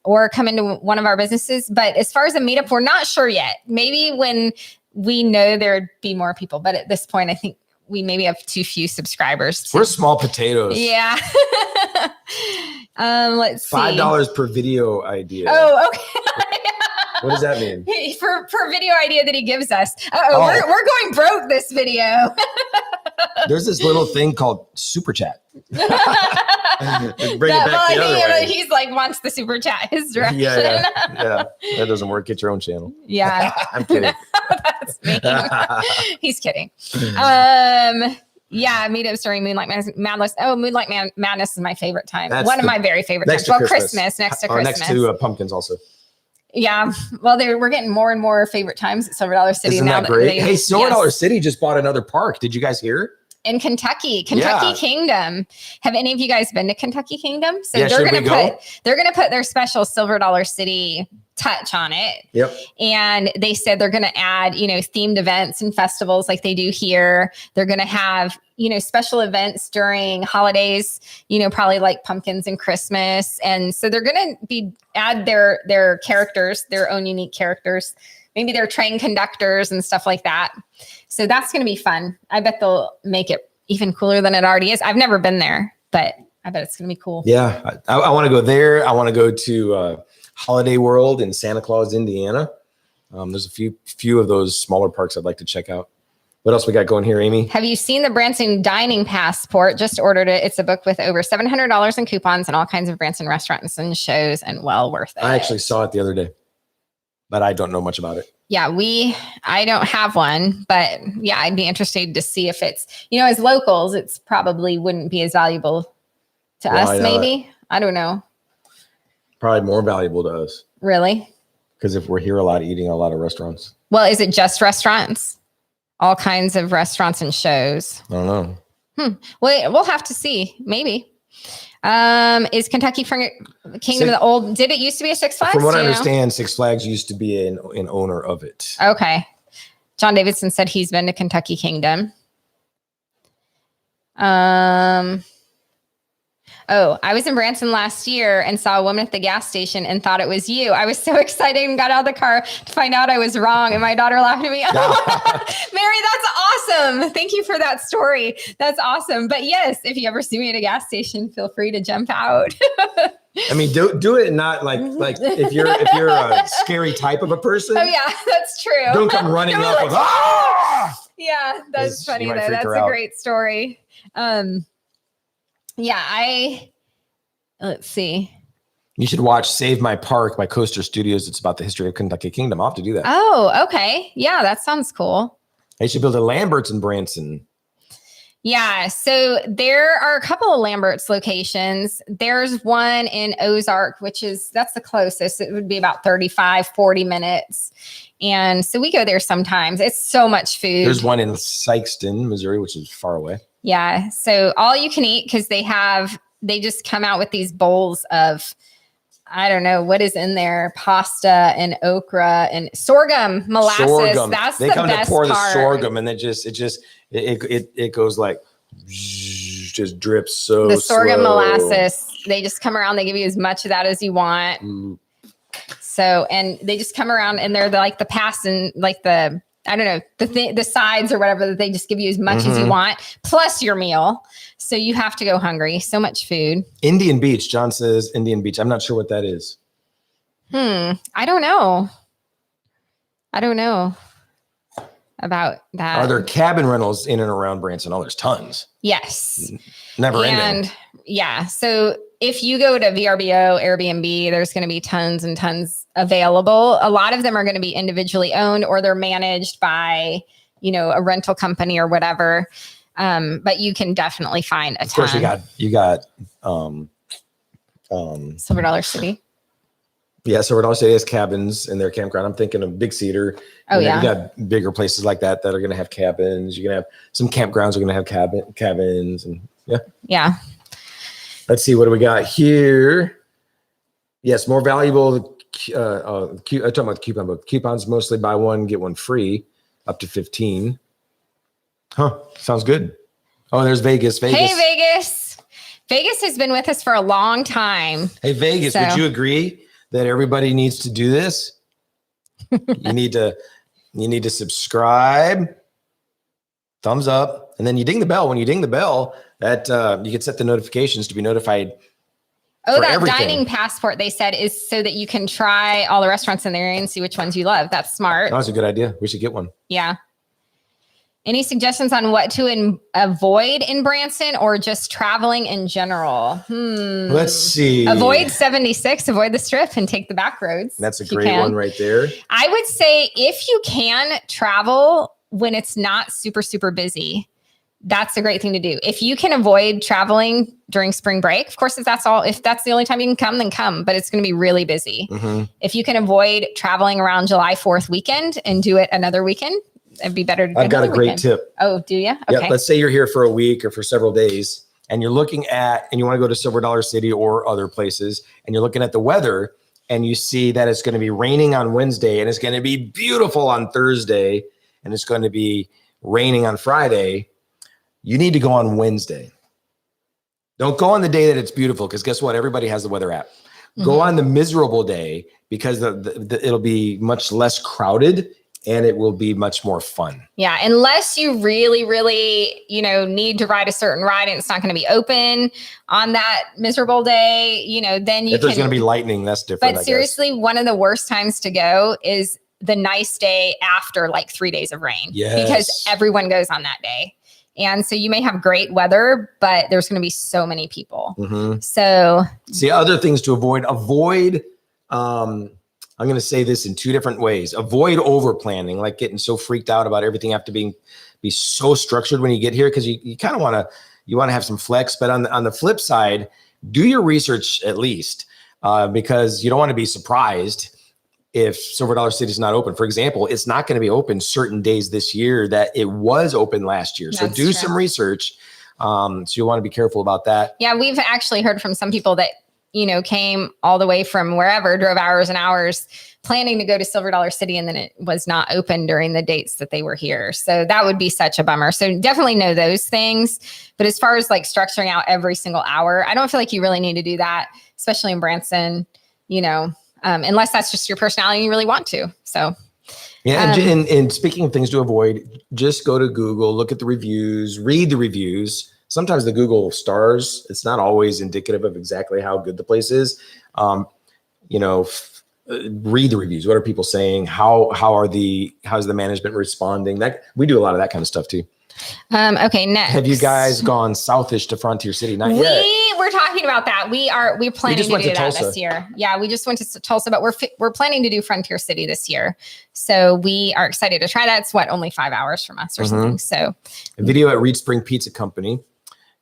Speaker 2: or come into one of our businesses. But as far as a meetup, we're not sure yet. Maybe when we know there'd be more people. But at this point, I think we maybe have too few subscribers.
Speaker 1: We're small potatoes.
Speaker 2: Yeah. Let's see.
Speaker 1: $5 per video idea.
Speaker 2: Oh, okay.
Speaker 1: What does that mean?
Speaker 2: Per video idea that he gives us. We're going broke this video.
Speaker 1: There's this little thing called Super Chat. Bring it back the other way.
Speaker 2: He's like wants the Super Chat his direction.
Speaker 1: Yeah. That doesn't work. Get your own channel.
Speaker 2: Yeah.
Speaker 1: I'm kidding.
Speaker 2: That's me. He's kidding. Yeah, meetups during Moonlight Madness. Oh, Moonlight Madness is my favorite time. One of my very favorite times. Well, Christmas, next to Christmas.
Speaker 1: Next to pumpkins also.
Speaker 2: Yeah. Well, we're getting more and more favorite times at Silver Dollar City.
Speaker 1: Isn't that great? Hey, Silver Dollar City just bought another park. Did you guys hear?
Speaker 2: in Kentucky
Speaker 1: Yeah.
Speaker 2: Kingdom. Have any of you guys been to Kentucky Kingdom? So
Speaker 1: Yeah,
Speaker 2: they're
Speaker 1: should we
Speaker 2: gonna
Speaker 1: go?
Speaker 2: put their special Silver Dollar City touch on it.
Speaker 1: Yep.
Speaker 2: And they said they're going to add, themed events and festivals like they do here. They're going to have, special events during holidays, probably like pumpkins and Christmas. And so they're going to add their characters, their own unique characters, maybe their train conductors and stuff like that. So that's going to be fun. I bet they'll make it even cooler than it already is. I've never been there, but I bet it's going to be cool.
Speaker 1: Yeah. I want to go there. I want to go to Holiday World in Santa Claus, Indiana. There's a few of those smaller parks I'd like to check out. What else we got going here, Amy?
Speaker 2: Have you seen the Branson Dining Passport? Just ordered it. It's a book with over $700 in coupons and all kinds of Branson restaurants and shows, and well worth it.
Speaker 1: I actually saw it the other day, but I don't know much about it.
Speaker 2: Yeah, I don't have one, but yeah, I'd be interested to see if it's, as locals, it's probably wouldn't be as valuable to us, maybe. I don't know.
Speaker 1: Probably more valuable to us.
Speaker 2: Really?
Speaker 1: Because if we're here a lot, eating a lot of restaurants.
Speaker 2: Well, is it just restaurants? All kinds of restaurants and shows.
Speaker 1: I don't know.
Speaker 2: Well, we'll have to see. Maybe. Is Kentucky Kingdom the old? Did it used to be a Six Flags?
Speaker 1: From what I understand, Six Flags used to be an owner of it.
Speaker 2: Okay. John Davidson said he's been to Kentucky Kingdom. Oh, I was in Branson last year and saw a woman at the gas station and thought it was you. I was so excited and got out of the car to find out I was wrong. And my daughter laughed at me. Mary, that's awesome. Thank you for that story. That's awesome. But yes, if you ever see me at a gas station, feel free to jump out.
Speaker 1: I mean, do it not like if you're a scary type of a person.
Speaker 2: Oh yeah, that's true.
Speaker 1: Don't come running up with
Speaker 2: Yeah, that's funny though. That's a great story. Yeah, let's see.
Speaker 1: You should watch Save My Park by Coaster Studios. It's about the history of Kentucky Kingdom. I'll have to do that.
Speaker 2: Oh, okay. Yeah, that sounds cool.
Speaker 1: They should build a Lambert's in Branson.
Speaker 2: Yeah, so there are a couple of Lambert's locations. There's one in Ozark, that's the closest. It would be about 35, 40 minutes. And so we go there sometimes. It's so much food.
Speaker 1: There's one in Sikeston, Missouri, which is far away.
Speaker 2: Yeah. So all you can eat, because they just come out with these bowls of, I don't know what is in there, pasta and okra and sorghum molasses.
Speaker 1: Sorghum.
Speaker 2: That's
Speaker 1: they
Speaker 2: the
Speaker 1: come
Speaker 2: best
Speaker 1: to pour
Speaker 2: part.
Speaker 1: the sorghum, and it goes like just drips so
Speaker 2: the sorghum
Speaker 1: slow.
Speaker 2: Molasses. They just come around. They give you as much of that as you want. So, and they just come around, and they're like the pass and like the, I don't know, the sides or whatever, that they just give you as much as you want, plus your meal. So you have to go hungry. So much food.
Speaker 1: Indian Beach. John says Indian Beach. I'm not sure what that is.
Speaker 2: I don't know about that.
Speaker 1: Are there cabin rentals in and around Branson? Oh, there's tons.
Speaker 2: Yes.
Speaker 1: Never ending.
Speaker 2: And yeah, so if you go to VRBO, Airbnb, there's going to be tons and tons available. A lot of them are going to be individually owned, or they're managed by, a rental company or whatever. But you can definitely find a ton.
Speaker 1: Of course, you got
Speaker 2: Silver Dollar City.
Speaker 1: Yeah, Silver Dollar City has cabins in their campground. I'm thinking of Big Cedar.
Speaker 2: Oh, yeah.
Speaker 1: You got bigger places like that are going to have cabins. You're going to have some campgrounds are going to have cabins, and yeah.
Speaker 2: Yeah.
Speaker 1: Let's see, what do we got here? Yes, more valuable. I'm talking about the coupon book. Coupons mostly buy one, get one free, up to 15. Huh, sounds good. Oh, there's Vegas.
Speaker 2: Hey, Vegas. Vegas has been with us for a long time.
Speaker 1: Hey, Vegas, would you agree that everybody needs to do this? You need to subscribe, thumbs up, and then you ding the bell. When you ding the bell, that you can set the notifications to be notified.
Speaker 2: Oh, that everything. Dining passport, they said, is so that you can try all the restaurants in the area and see which ones you love. That's smart.
Speaker 1: That's a good idea. We should get one.
Speaker 2: Yeah. Any suggestions on what to avoid in Branson, or just traveling in general?
Speaker 1: Let's see.
Speaker 2: Avoid 76, avoid the Strip, and take the back roads.
Speaker 1: That's a great one right there.
Speaker 2: I would say if you can travel when it's not super, super busy, that's a great thing to do. If you can avoid traveling during spring break, of course, if that's the only time you can come, then come, but it's going to be really busy. If you can avoid traveling around July 4th weekend and do it another weekend, it'd be better to
Speaker 1: I've got a
Speaker 2: another
Speaker 1: great
Speaker 2: weekend.
Speaker 1: tip.
Speaker 2: Oh, do you?
Speaker 1: Yeah,
Speaker 2: Okay.
Speaker 1: let's say you're here for a week or for several days and you're looking at, and you want to go to Silver Dollar City or other places, and you're looking at the weather and you see that it's going to be raining on Wednesday and it's going to be beautiful on Thursday and it's going to be raining on Friday. You need to go on Wednesday. Don't go on the day that it's beautiful, because guess what? Everybody has the weather app. Go on the miserable day, because it'll be much less crowded and it will be much more fun.
Speaker 2: Yeah, unless you really, really, need to ride a certain ride and it's not going to be open on that miserable day, then you
Speaker 1: If there's going to be lightning, that's different.
Speaker 2: But seriously, one of the worst times to go is the nice day after like 3 days of rain.
Speaker 1: Yes.
Speaker 2: Because everyone goes on that day. And so you may have great weather, but there's going to be so many people. So
Speaker 1: see, other things to avoid, I'm going to say this in 2 different ways. Avoid over planning, like getting so freaked out about everything have to be so structured when you get here, because you kind of want to have some flex. But on the flip side, do your research at least, because you don't want to be surprised if Silver Dollar City is not open. For example, it's not going to be open certain days this year that it was open last year. So do some research. So you'll want to be careful about that.
Speaker 2: Yeah, we've actually heard from some people that came all the way from wherever, drove hours and hours planning to go to Silver Dollar City, and then it was not open during the dates that they were here. So that would be such a bummer. So definitely know those things. But as far as like structuring out every single hour, I don't feel like you really need to do that, especially in Branson, unless that's just your personality and you really want to. So
Speaker 1: yeah, and speaking of things to avoid, just go to Google, look at the reviews, read the reviews. Sometimes the Google stars, it's not always indicative of exactly how good the place is. Read the reviews. What are people saying? How's the management responding? That we do a lot of that kind of stuff too.
Speaker 2: Okay, next.
Speaker 1: Have you guys gone southish to Frontier City? Not yet.
Speaker 2: We're talking about that. We're planning to do that this year. Yeah, we just went to Tulsa, but we're planning to do Frontier City this year. So we are excited to try that. It's only 5 hours from us or something. So
Speaker 1: a video at Reed Spring Pizza Company.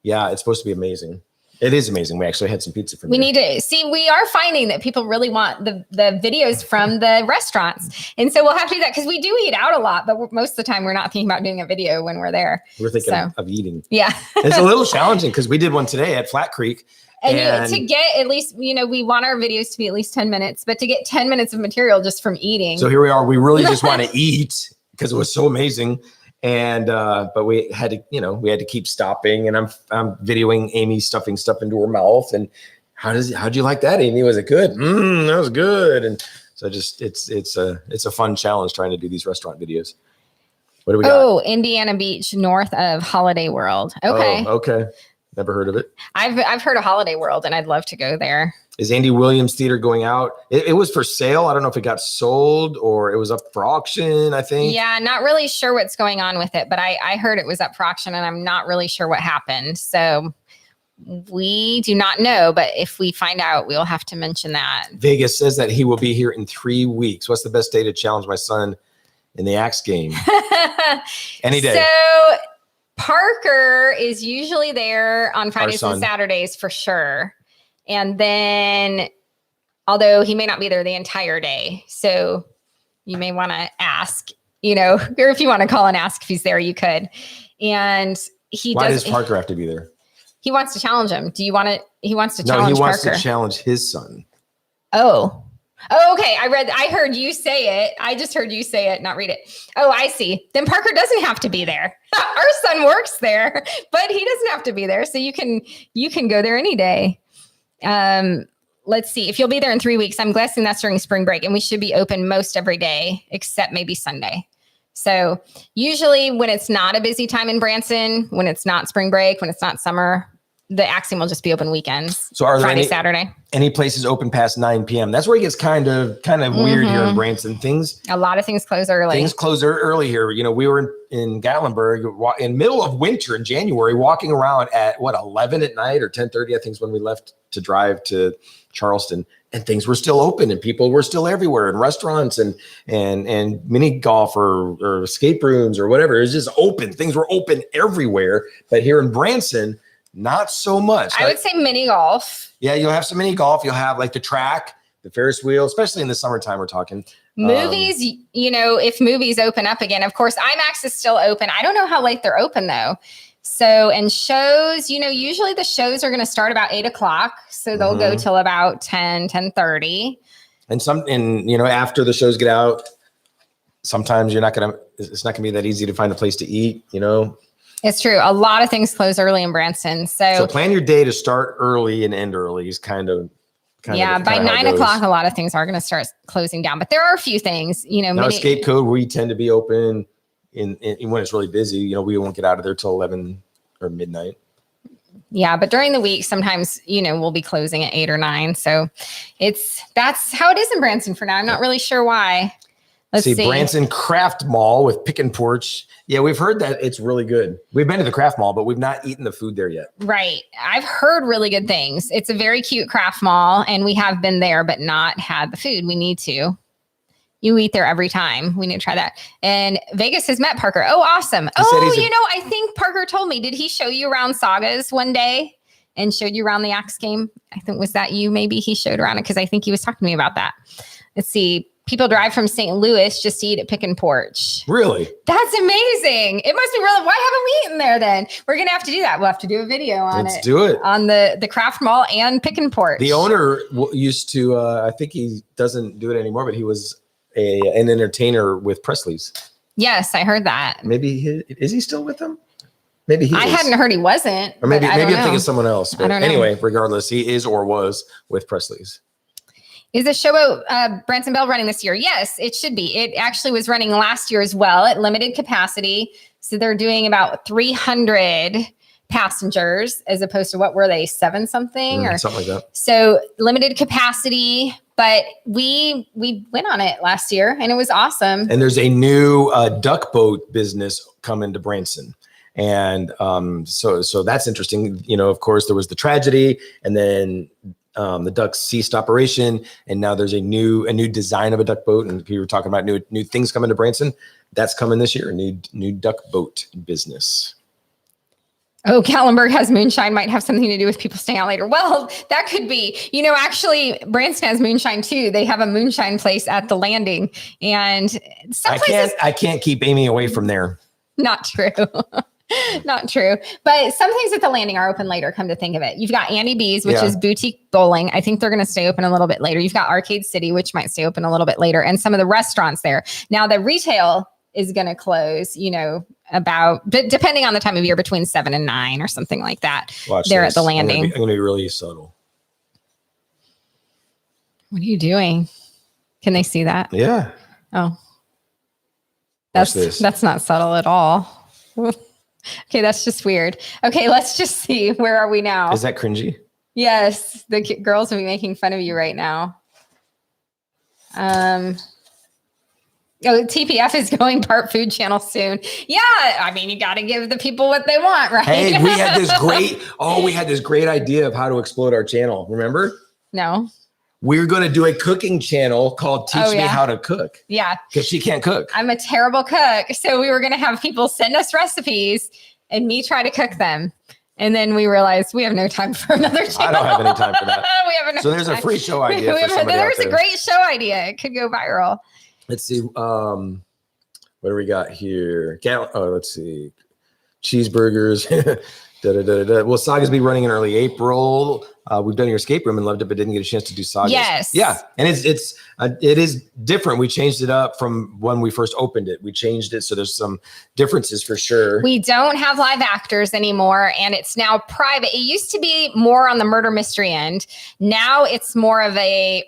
Speaker 1: Yeah, it's supposed to be amazing. It is amazing. We actually had some pizza from there.
Speaker 2: We need to see, we are finding that people really want the videos from the restaurants. And so we'll have to do that, because we do eat out a lot, but most of the time we're not thinking about doing a video when we're there.
Speaker 1: We're thinking of eating.
Speaker 2: Yeah.
Speaker 1: It's a little challenging, because we did one today at Flat Creek.
Speaker 2: And to get at least, we want our videos to be at least 10 minutes, but to get 10 minutes of material just from eating.
Speaker 1: So here we are. We really just want to eat, because it was so amazing. And, but we had to keep stopping, and I'm videoing Amy stuffing stuff into her mouth. And how'd you like that, Amy? Was it good? That was good. And so it's a fun challenge trying to do these restaurant videos. What do we got?
Speaker 2: Oh, Indiana Beach, north of Holiday World. Okay.
Speaker 1: Oh, okay. Never heard of it.
Speaker 2: I've heard of Holiday World, and I'd love to go there.
Speaker 1: Is Andy Williams Theater going out? It was for sale. I don't know if it got sold or it was up for auction, I think.
Speaker 2: Yeah, not really sure what's going on with it, but I heard it was up for auction, and I'm not really sure what happened. So we do not know, but if we find out, we'll have to mention that.
Speaker 1: Vegas says that he will be here in 3 weeks. What's the best day to challenge my son in the axe game? Any day.
Speaker 2: So Parker is usually there on Fridays and Saturdays for sure. And then, although he may not be there the entire day, so you may want to ask, or if you want to call and ask if he's there, you could. And
Speaker 1: Why does Parker have to be there?
Speaker 2: He wants to challenge him. Do you want to? He wants to challenge Parker. No,
Speaker 1: he wants to challenge his son.
Speaker 2: Oh, okay. I heard you say it. I just heard you say it, not read it. Oh, I see. Then Parker doesn't have to be there. Our son works there, but he doesn't have to be there. So you can go there any day. Let's see. If you'll be there in 3 weeks, I'm guessing that's during spring break, and we should be open most every day except maybe Sunday. So usually when it's not a busy time in Branson, when it's not spring break, when it's not summer, the Axiom will just be open weekends. So are there Friday, Saturday.
Speaker 1: Any places open past 9 p.m.? That's where it gets kind of weird here in Branson.
Speaker 2: A lot of things close early.
Speaker 1: Things close early here. We were in Gatlinburg in middle of winter in January, walking around at 11 at night or 10:30, I think is when we left to drive to Charleston, and things were still open and people were still everywhere, and restaurants and mini golf or escape rooms or whatever. It was just open. Things were open everywhere. But here in Branson, not so much.
Speaker 2: I would say mini golf.
Speaker 1: Yeah, you'll have some mini golf. You'll have like the track, the Ferris wheel, especially in the summertime we're talking.
Speaker 2: Movies, if movies open up again, of course, IMAX is still open. I don't know how late they're open though. So, and shows, usually the shows are going to start about 8:00. So they'll go till about 10:30. And
Speaker 1: after the shows get out, sometimes it's not going to be that easy to find a place to eat,
Speaker 2: It's true. A lot of things close early in Branson. So
Speaker 1: plan your day to start early and end early is kind of
Speaker 2: by 9:00, a lot of things are going to start closing down. But there are a few things,
Speaker 1: Now Escape Code, we tend to be open in when it's really busy. We won't get out of there till 11 or midnight.
Speaker 2: Yeah, but during the week, sometimes we'll be closing at 8 or 9. So that's how it is in Branson for now. I'm not really sure why. Let's see.
Speaker 1: Branson Craft Mall with Pick and Porch. Yeah, we've heard that it's really good. We've been to the Craft Mall, but we've not eaten the food there yet.
Speaker 2: Right. I've heard really good things. It's a very cute craft mall, and we have been there, but not had the food. We need to. You eat there every time. We need to try that. And Vegas has met Parker. Oh, awesome. I think Parker told me, did he show you around Sagas one day and showed you around the Axe game? I think, was that you? Maybe he showed around it because I think he was talking to me about that. Let's see. People drive from St. Louis just to eat at Pick and Porch.
Speaker 1: Really?
Speaker 2: That's amazing. It must be really, why haven't we eaten there then? We're going to have to do that. We'll have to do a video on
Speaker 1: Let's do it.
Speaker 2: On the Craft Mall and Pick and Porch.
Speaker 1: The owner used to, I think he doesn't do it anymore, but he was an entertainer with Presley's.
Speaker 2: Yes, I heard that.
Speaker 1: Maybe is he still with them? Maybe he is.
Speaker 2: I hadn't heard he wasn't.
Speaker 1: Or maybe I'm thinking of someone else. But
Speaker 2: I don't know.
Speaker 1: Anyway, regardless, he is or was with Presley's.
Speaker 2: Is the showboat Branson Bell running this year? Yes, it should be. It actually was running last year as well at limited capacity. So they're doing about 300 passengers as opposed to what were they, 7 something or
Speaker 1: something like that.
Speaker 2: So limited capacity, but we went on it last year and it was awesome.
Speaker 1: And there's a new duck boat business coming to Branson. And so that's interesting. Of course, there was the tragedy, and then the ducks ceased operation, and now there's a new design of a duck boat. And you were talking about new things coming to Branson. That's coming this year. New duck boat business.
Speaker 2: Oh, Gatlinburg has moonshine, might have something to do with people staying out later. Well, that could be. Actually, Branson has moonshine too. They have a moonshine place at the Landing, and some places
Speaker 1: I can't keep Amy away from there.
Speaker 2: Not true. Not true. But some things at the Landing are open later, come to think of it. You've got Andy B's, which is boutique bowling. I think they're going to stay open a little bit later. You've got Arcade City, which might stay open a little bit later, and some of the restaurants there. Now, the retail is going to close, but depending on the time of year, between 7 and 9 or something like that.
Speaker 1: Watch
Speaker 2: there
Speaker 1: this.
Speaker 2: At the Landing.
Speaker 1: I'm going to be really subtle.
Speaker 2: What are you doing? Can they see that?
Speaker 1: Yeah.
Speaker 2: Oh. That's not subtle at all. Okay, that's just weird. Okay, let's just see. Where are we now?
Speaker 1: Is that cringy?
Speaker 2: Yes, the girls will be making fun of you right now. TPF is going part Food Channel soon. Yeah, I mean, you got to give the people what they want, right?
Speaker 1: Hey, we had this great idea of how to explode our channel. Remember?
Speaker 2: No.
Speaker 1: We're going to do a cooking channel called Teach Me How to Cook.
Speaker 2: Yeah.
Speaker 1: Because she can't cook.
Speaker 2: I'm a terrible cook. So we were going to have people send us recipes and me try to cook them. And then we realized we have no time for another channel.
Speaker 1: I don't have any time for that.
Speaker 2: So
Speaker 1: there's a free show idea for somebody
Speaker 2: There's
Speaker 1: out there.
Speaker 2: A great show idea. It could go viral.
Speaker 1: Let's see. What do we got here? Let's see. Cheeseburgers. Well, Sagas be running in early April. We've done your escape room and loved it, but didn't get a chance to do Sagas.
Speaker 2: Yes.
Speaker 1: Yeah. And it is different. We changed it up from when we first opened it. We changed it. So there's some differences for sure.
Speaker 2: We don't have live actors anymore, and it's now private. It used to be more on the murder mystery end. Now it's more of an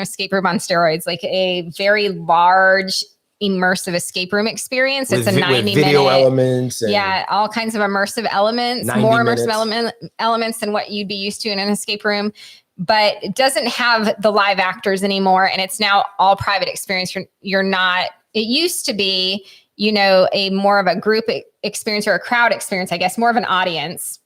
Speaker 2: escape room on steroids, like a very large immersive escape room experience. It's a 90-minute
Speaker 1: video elements.
Speaker 2: All kinds of immersive elements, more immersive elements than what you'd be used to in an escape room. But it doesn't have the live actors anymore, and it's now all private experience. You're not. It used to be, a more of a group experience or a crowd experience, I guess, more of an audience,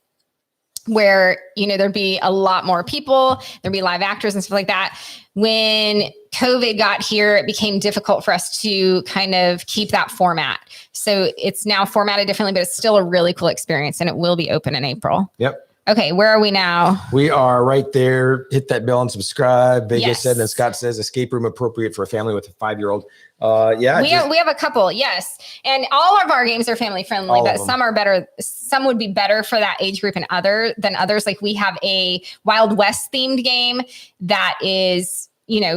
Speaker 2: where there'd be a lot more people, there'd be live actors and stuff like that. When COVID got here, it became difficult for us to kind of keep that format. So it's now formatted differently, but it's still a really cool experience, and it will be open in April.
Speaker 1: Yep.
Speaker 2: Okay, where are we now?
Speaker 1: We are right there. Hit that bell and subscribe. Vegas
Speaker 2: Yes.
Speaker 1: said, and Scott says, escape room appropriate for a family with a 5-year-old.
Speaker 2: We have a couple, yes. And all of our games are family friendly, but some are better. Some would be better for that age group than others. Like we have a Wild West themed game that is,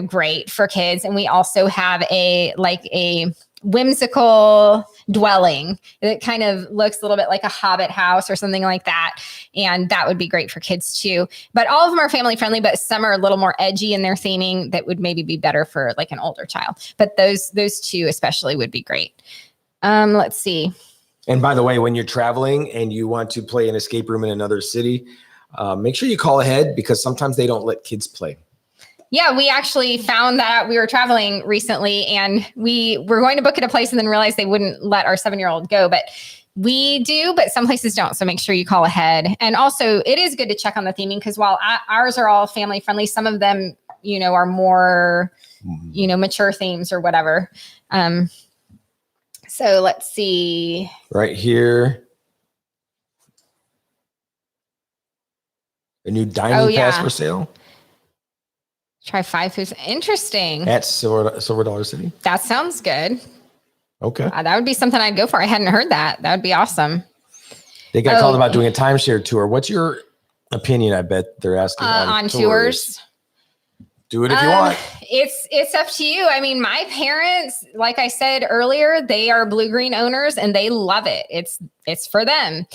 Speaker 2: great for kids. And we also have a whimsical dwelling that kind of looks a little bit like a Hobbit house or something like that. And that would be great for kids too. But all of them are family friendly, but some are a little more edgy in their theming that would maybe be better for like an older child. But those two especially would be great. Let's see.
Speaker 1: And by the way, when you're traveling and you want to play an escape room in another city, make sure you call ahead because sometimes they don't let kids play.
Speaker 2: Yeah, we actually found that we were traveling recently and we were going to book at a place and then realized they wouldn't let our 7-year-old go. But we do, but some places don't. So make sure you call ahead. And also it is good to check on the theming because while ours are all family friendly, some of them, are more, mature themes or whatever. So let's see.
Speaker 1: Right here. A new dining pass for sale.
Speaker 2: Try 5 foods. Interesting.
Speaker 1: At Silver Dollar City.
Speaker 2: That sounds good.
Speaker 1: Okay.
Speaker 2: That would be something I'd go for. I hadn't heard that. That would be awesome.
Speaker 1: They got called about doing a timeshare tour. What's your opinion? I bet they're asking
Speaker 2: on tours.
Speaker 1: Do it if you want.
Speaker 2: It's up to you. I mean, my parents, like I said earlier, they are Blue Green owners and they love it. It's for them.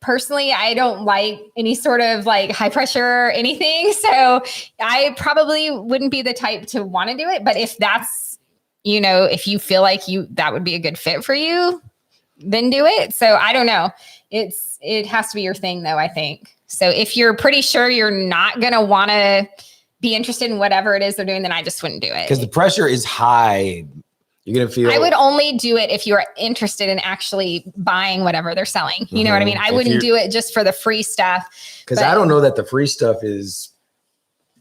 Speaker 2: Personally, I don't like any sort of like high pressure or anything. So I probably wouldn't be the type to want to do it. But if that's, if you feel like that would be a good fit for you, then do it. So I don't know. It has to be your thing though, I think. So if you're pretty sure you're not going to want to be interested in whatever it is they're doing, then I just wouldn't do it.
Speaker 1: Because the pressure is high. You're going to feel.
Speaker 2: I would only do it if you're interested in actually buying whatever they're selling. You know what I mean? I wouldn't do it just for the free stuff.
Speaker 1: Because I don't know that the free stuff is,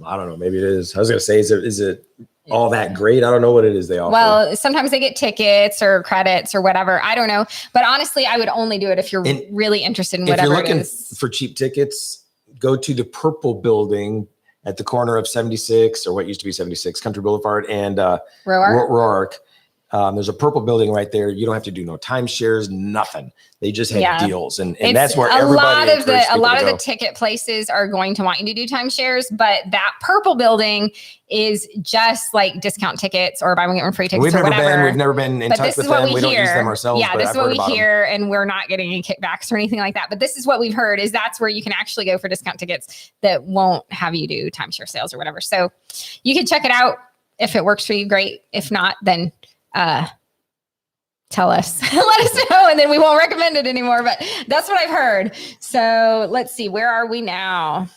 Speaker 1: I don't know, maybe it is. I was going to say, is it all that great? I don't know what it is they offer.
Speaker 2: Well, sometimes they get tickets or credits or whatever. I don't know. But honestly, I would only do it if you're really interested in whatever it is. If you're looking
Speaker 1: for cheap tickets, go to the Purple Building at the corner of 76 or what used to be 76 Country Boulevard and Roark. There's a Purple Building right there. You don't have to do no timeshares, nothing. They just have deals, and that's where a lot of
Speaker 2: the ticket places are going to want you to do timeshares. But that Purple Building is just like discount tickets or buy one get one free tickets or whatever.
Speaker 1: We've never been in touch with them. We don't use them ourselves.
Speaker 2: Yeah, this is what we hear, and we're not getting any kickbacks or anything like that. But this is what we've heard is that's where you can actually go for discount tickets that won't have you do timeshare sales or whatever. So you can check it out if it works for you. Great. If not, then tell us, let us know, and then we won't recommend it anymore. But that's what I've heard. So let's see, where are we now?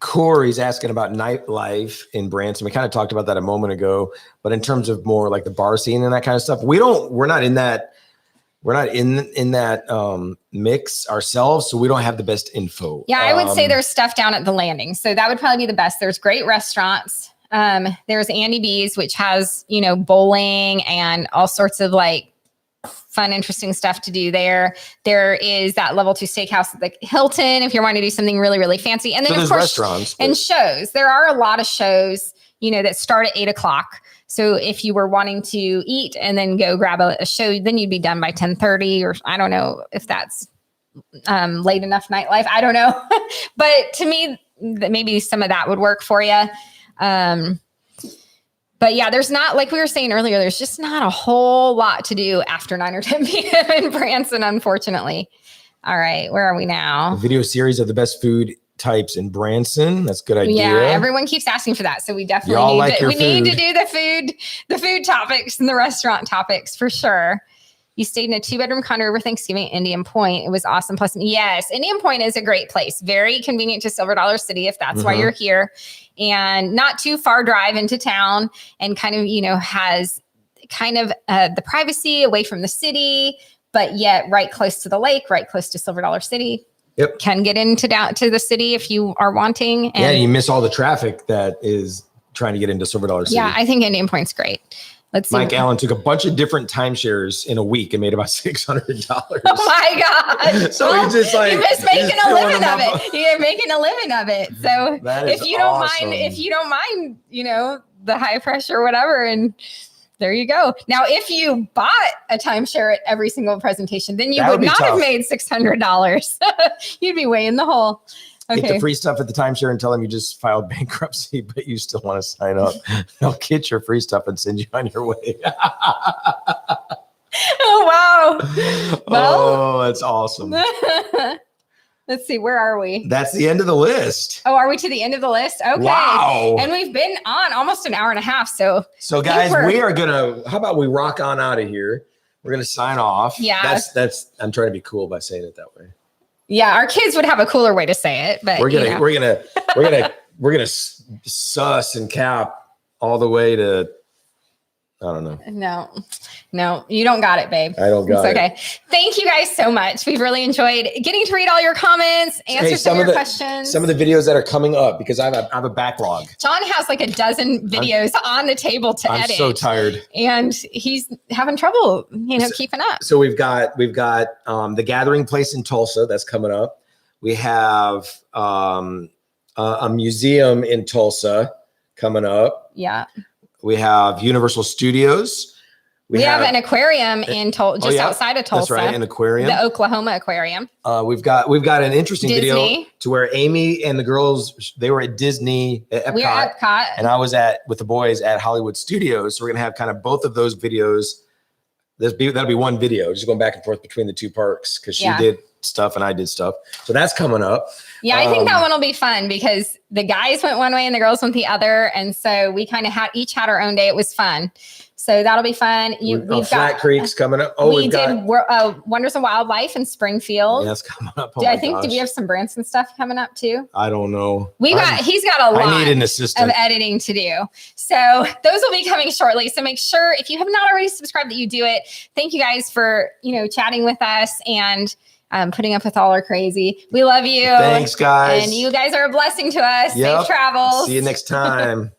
Speaker 1: Corey's asking about nightlife in Branson. We kind of talked about that a moment ago, but in terms of more like the bar scene and that kind of stuff, we're not in that mix ourselves, so we don't have the best info.
Speaker 2: Yeah, I would say there's stuff down at the landing, so that would probably be the best. There's great restaurants. There's Andy B's, which has, bowling and all sorts of like fun, interesting stuff to do there. There is that level 2 steakhouse at the Hilton if you're wanting to do something really, really fancy. And then of course, restaurants and shows. There are a lot of shows, that start at 8:00. So if you were wanting to eat and then go grab a show, then you'd be done by 10:30, or I don't know if that's late enough nightlife. I don't know. But to me, maybe some of that would work for you. But yeah, there's not, like we were saying earlier, there's just not a whole lot to do after 9 or 10 p.m. in Branson, unfortunately. All right, where are we now?
Speaker 1: A video series of the best food types in Branson. That's a good idea.
Speaker 2: Yeah, everyone keeps asking for that. So we definitely need to do the food topics and the restaurant topics for sure. You stayed in a 2-bedroom condo over Thanksgiving at Indian Point. It was awesome. Plus, yes, Indian Point is a great place. Very convenient to Silver Dollar City if that's why you're here. And not too far drive into town and kind of, has kind of the privacy away from the city, but yet right close to the lake, right close to Silver Dollar City.
Speaker 1: Yep.
Speaker 2: Can get down to the city if you are wanting. And
Speaker 1: you miss all the traffic that is trying to get into Silver Dollar City.
Speaker 2: Yeah, I think Indian Point's great. Let's see.
Speaker 1: Mike Allen took a bunch of different timeshares in a week and made about $600.
Speaker 2: Oh my God.
Speaker 1: So he's just like,
Speaker 2: you're just making a
Speaker 1: filling
Speaker 2: living
Speaker 1: them
Speaker 2: of
Speaker 1: up.
Speaker 2: it. You're making a living of it. So
Speaker 1: That is
Speaker 2: if you don't
Speaker 1: awesome.
Speaker 2: mind, you know, the high pressure, whatever, and there you go. Now, if you bought a timeshare at every single presentation, then you
Speaker 1: That would
Speaker 2: would
Speaker 1: be
Speaker 2: not have
Speaker 1: tough.
Speaker 2: made $600. You'd be way in the hole.
Speaker 1: Get
Speaker 2: Okay.
Speaker 1: the free stuff at the timeshare and tell them you just filed bankruptcy, but you still want to sign up. They'll get your free stuff and send you on your way.
Speaker 2: Oh, wow. Well,
Speaker 1: Oh, that's awesome.
Speaker 2: let's see. Where are we?
Speaker 1: That's the end of the list.
Speaker 2: Oh, are we to the end of the list? Okay.
Speaker 1: Wow.
Speaker 2: And we've been on almost an hour and a half. So
Speaker 1: So guys,
Speaker 2: Super.
Speaker 1: we are gonna, how about we rock on out of here? We're gonna sign off.
Speaker 2: Yeah.
Speaker 1: That's I'm trying to be cool by saying it that way.
Speaker 2: yeah, our kids would have a cooler way to say it, but
Speaker 1: We're
Speaker 2: you
Speaker 1: gonna
Speaker 2: know.
Speaker 1: we're gonna suss and cap all the way to, I don't know.
Speaker 2: No, you don't got it, babe.
Speaker 1: I don't got
Speaker 2: It's okay. Thank you guys so much. We've really enjoyed getting to read all your comments, answer some of your questions.
Speaker 1: Some of the videos that are coming up, because I have a backlog.
Speaker 2: John has like a dozen videos on the table to
Speaker 1: I'm
Speaker 2: edit.
Speaker 1: so tired.
Speaker 2: And he's having trouble, keeping up.
Speaker 1: So we've got the Gathering Place in Tulsa that's coming up. We have a museum in Tulsa coming up.
Speaker 2: Yeah.
Speaker 1: We have Universal Studios.
Speaker 2: We have an aquarium in just outside of Tulsa.
Speaker 1: That's right, an aquarium.
Speaker 2: The Oklahoma Aquarium.
Speaker 1: We've got an interesting video
Speaker 2: Disney.
Speaker 1: to where Amy and the girls, they were at Disney at Epcot,
Speaker 2: We're at Epcot.
Speaker 1: and I was with the boys at Hollywood Studios. So we're gonna have kind of both of those videos. That'll be one video, just going back and forth between the two parks, because she did stuff and I did stuff. So that's coming up.
Speaker 2: Yeah, I think that one will be fun because the guys went one way and the girls went the other. And so we kind of each had our own day. It was fun. So that'll be fun. We've
Speaker 1: Flat
Speaker 2: got
Speaker 1: Creek's coming up. Oh,
Speaker 2: we did Wonders of Wildlife in Springfield.
Speaker 1: Yeah, that's coming up.
Speaker 2: I think, do we have some Branson stuff coming up too?
Speaker 1: I don't know.
Speaker 2: He's got a lot
Speaker 1: I need an assistant
Speaker 2: of editing to do. So those will be coming shortly. So make sure, if you have not already subscribed, that you do it. Thank you guys for, chatting with us and putting up with all our crazy. We love you.
Speaker 1: Thanks, guys.
Speaker 2: And you guys are a blessing to us.
Speaker 1: Yep.
Speaker 2: Safe travels.
Speaker 1: See you next time.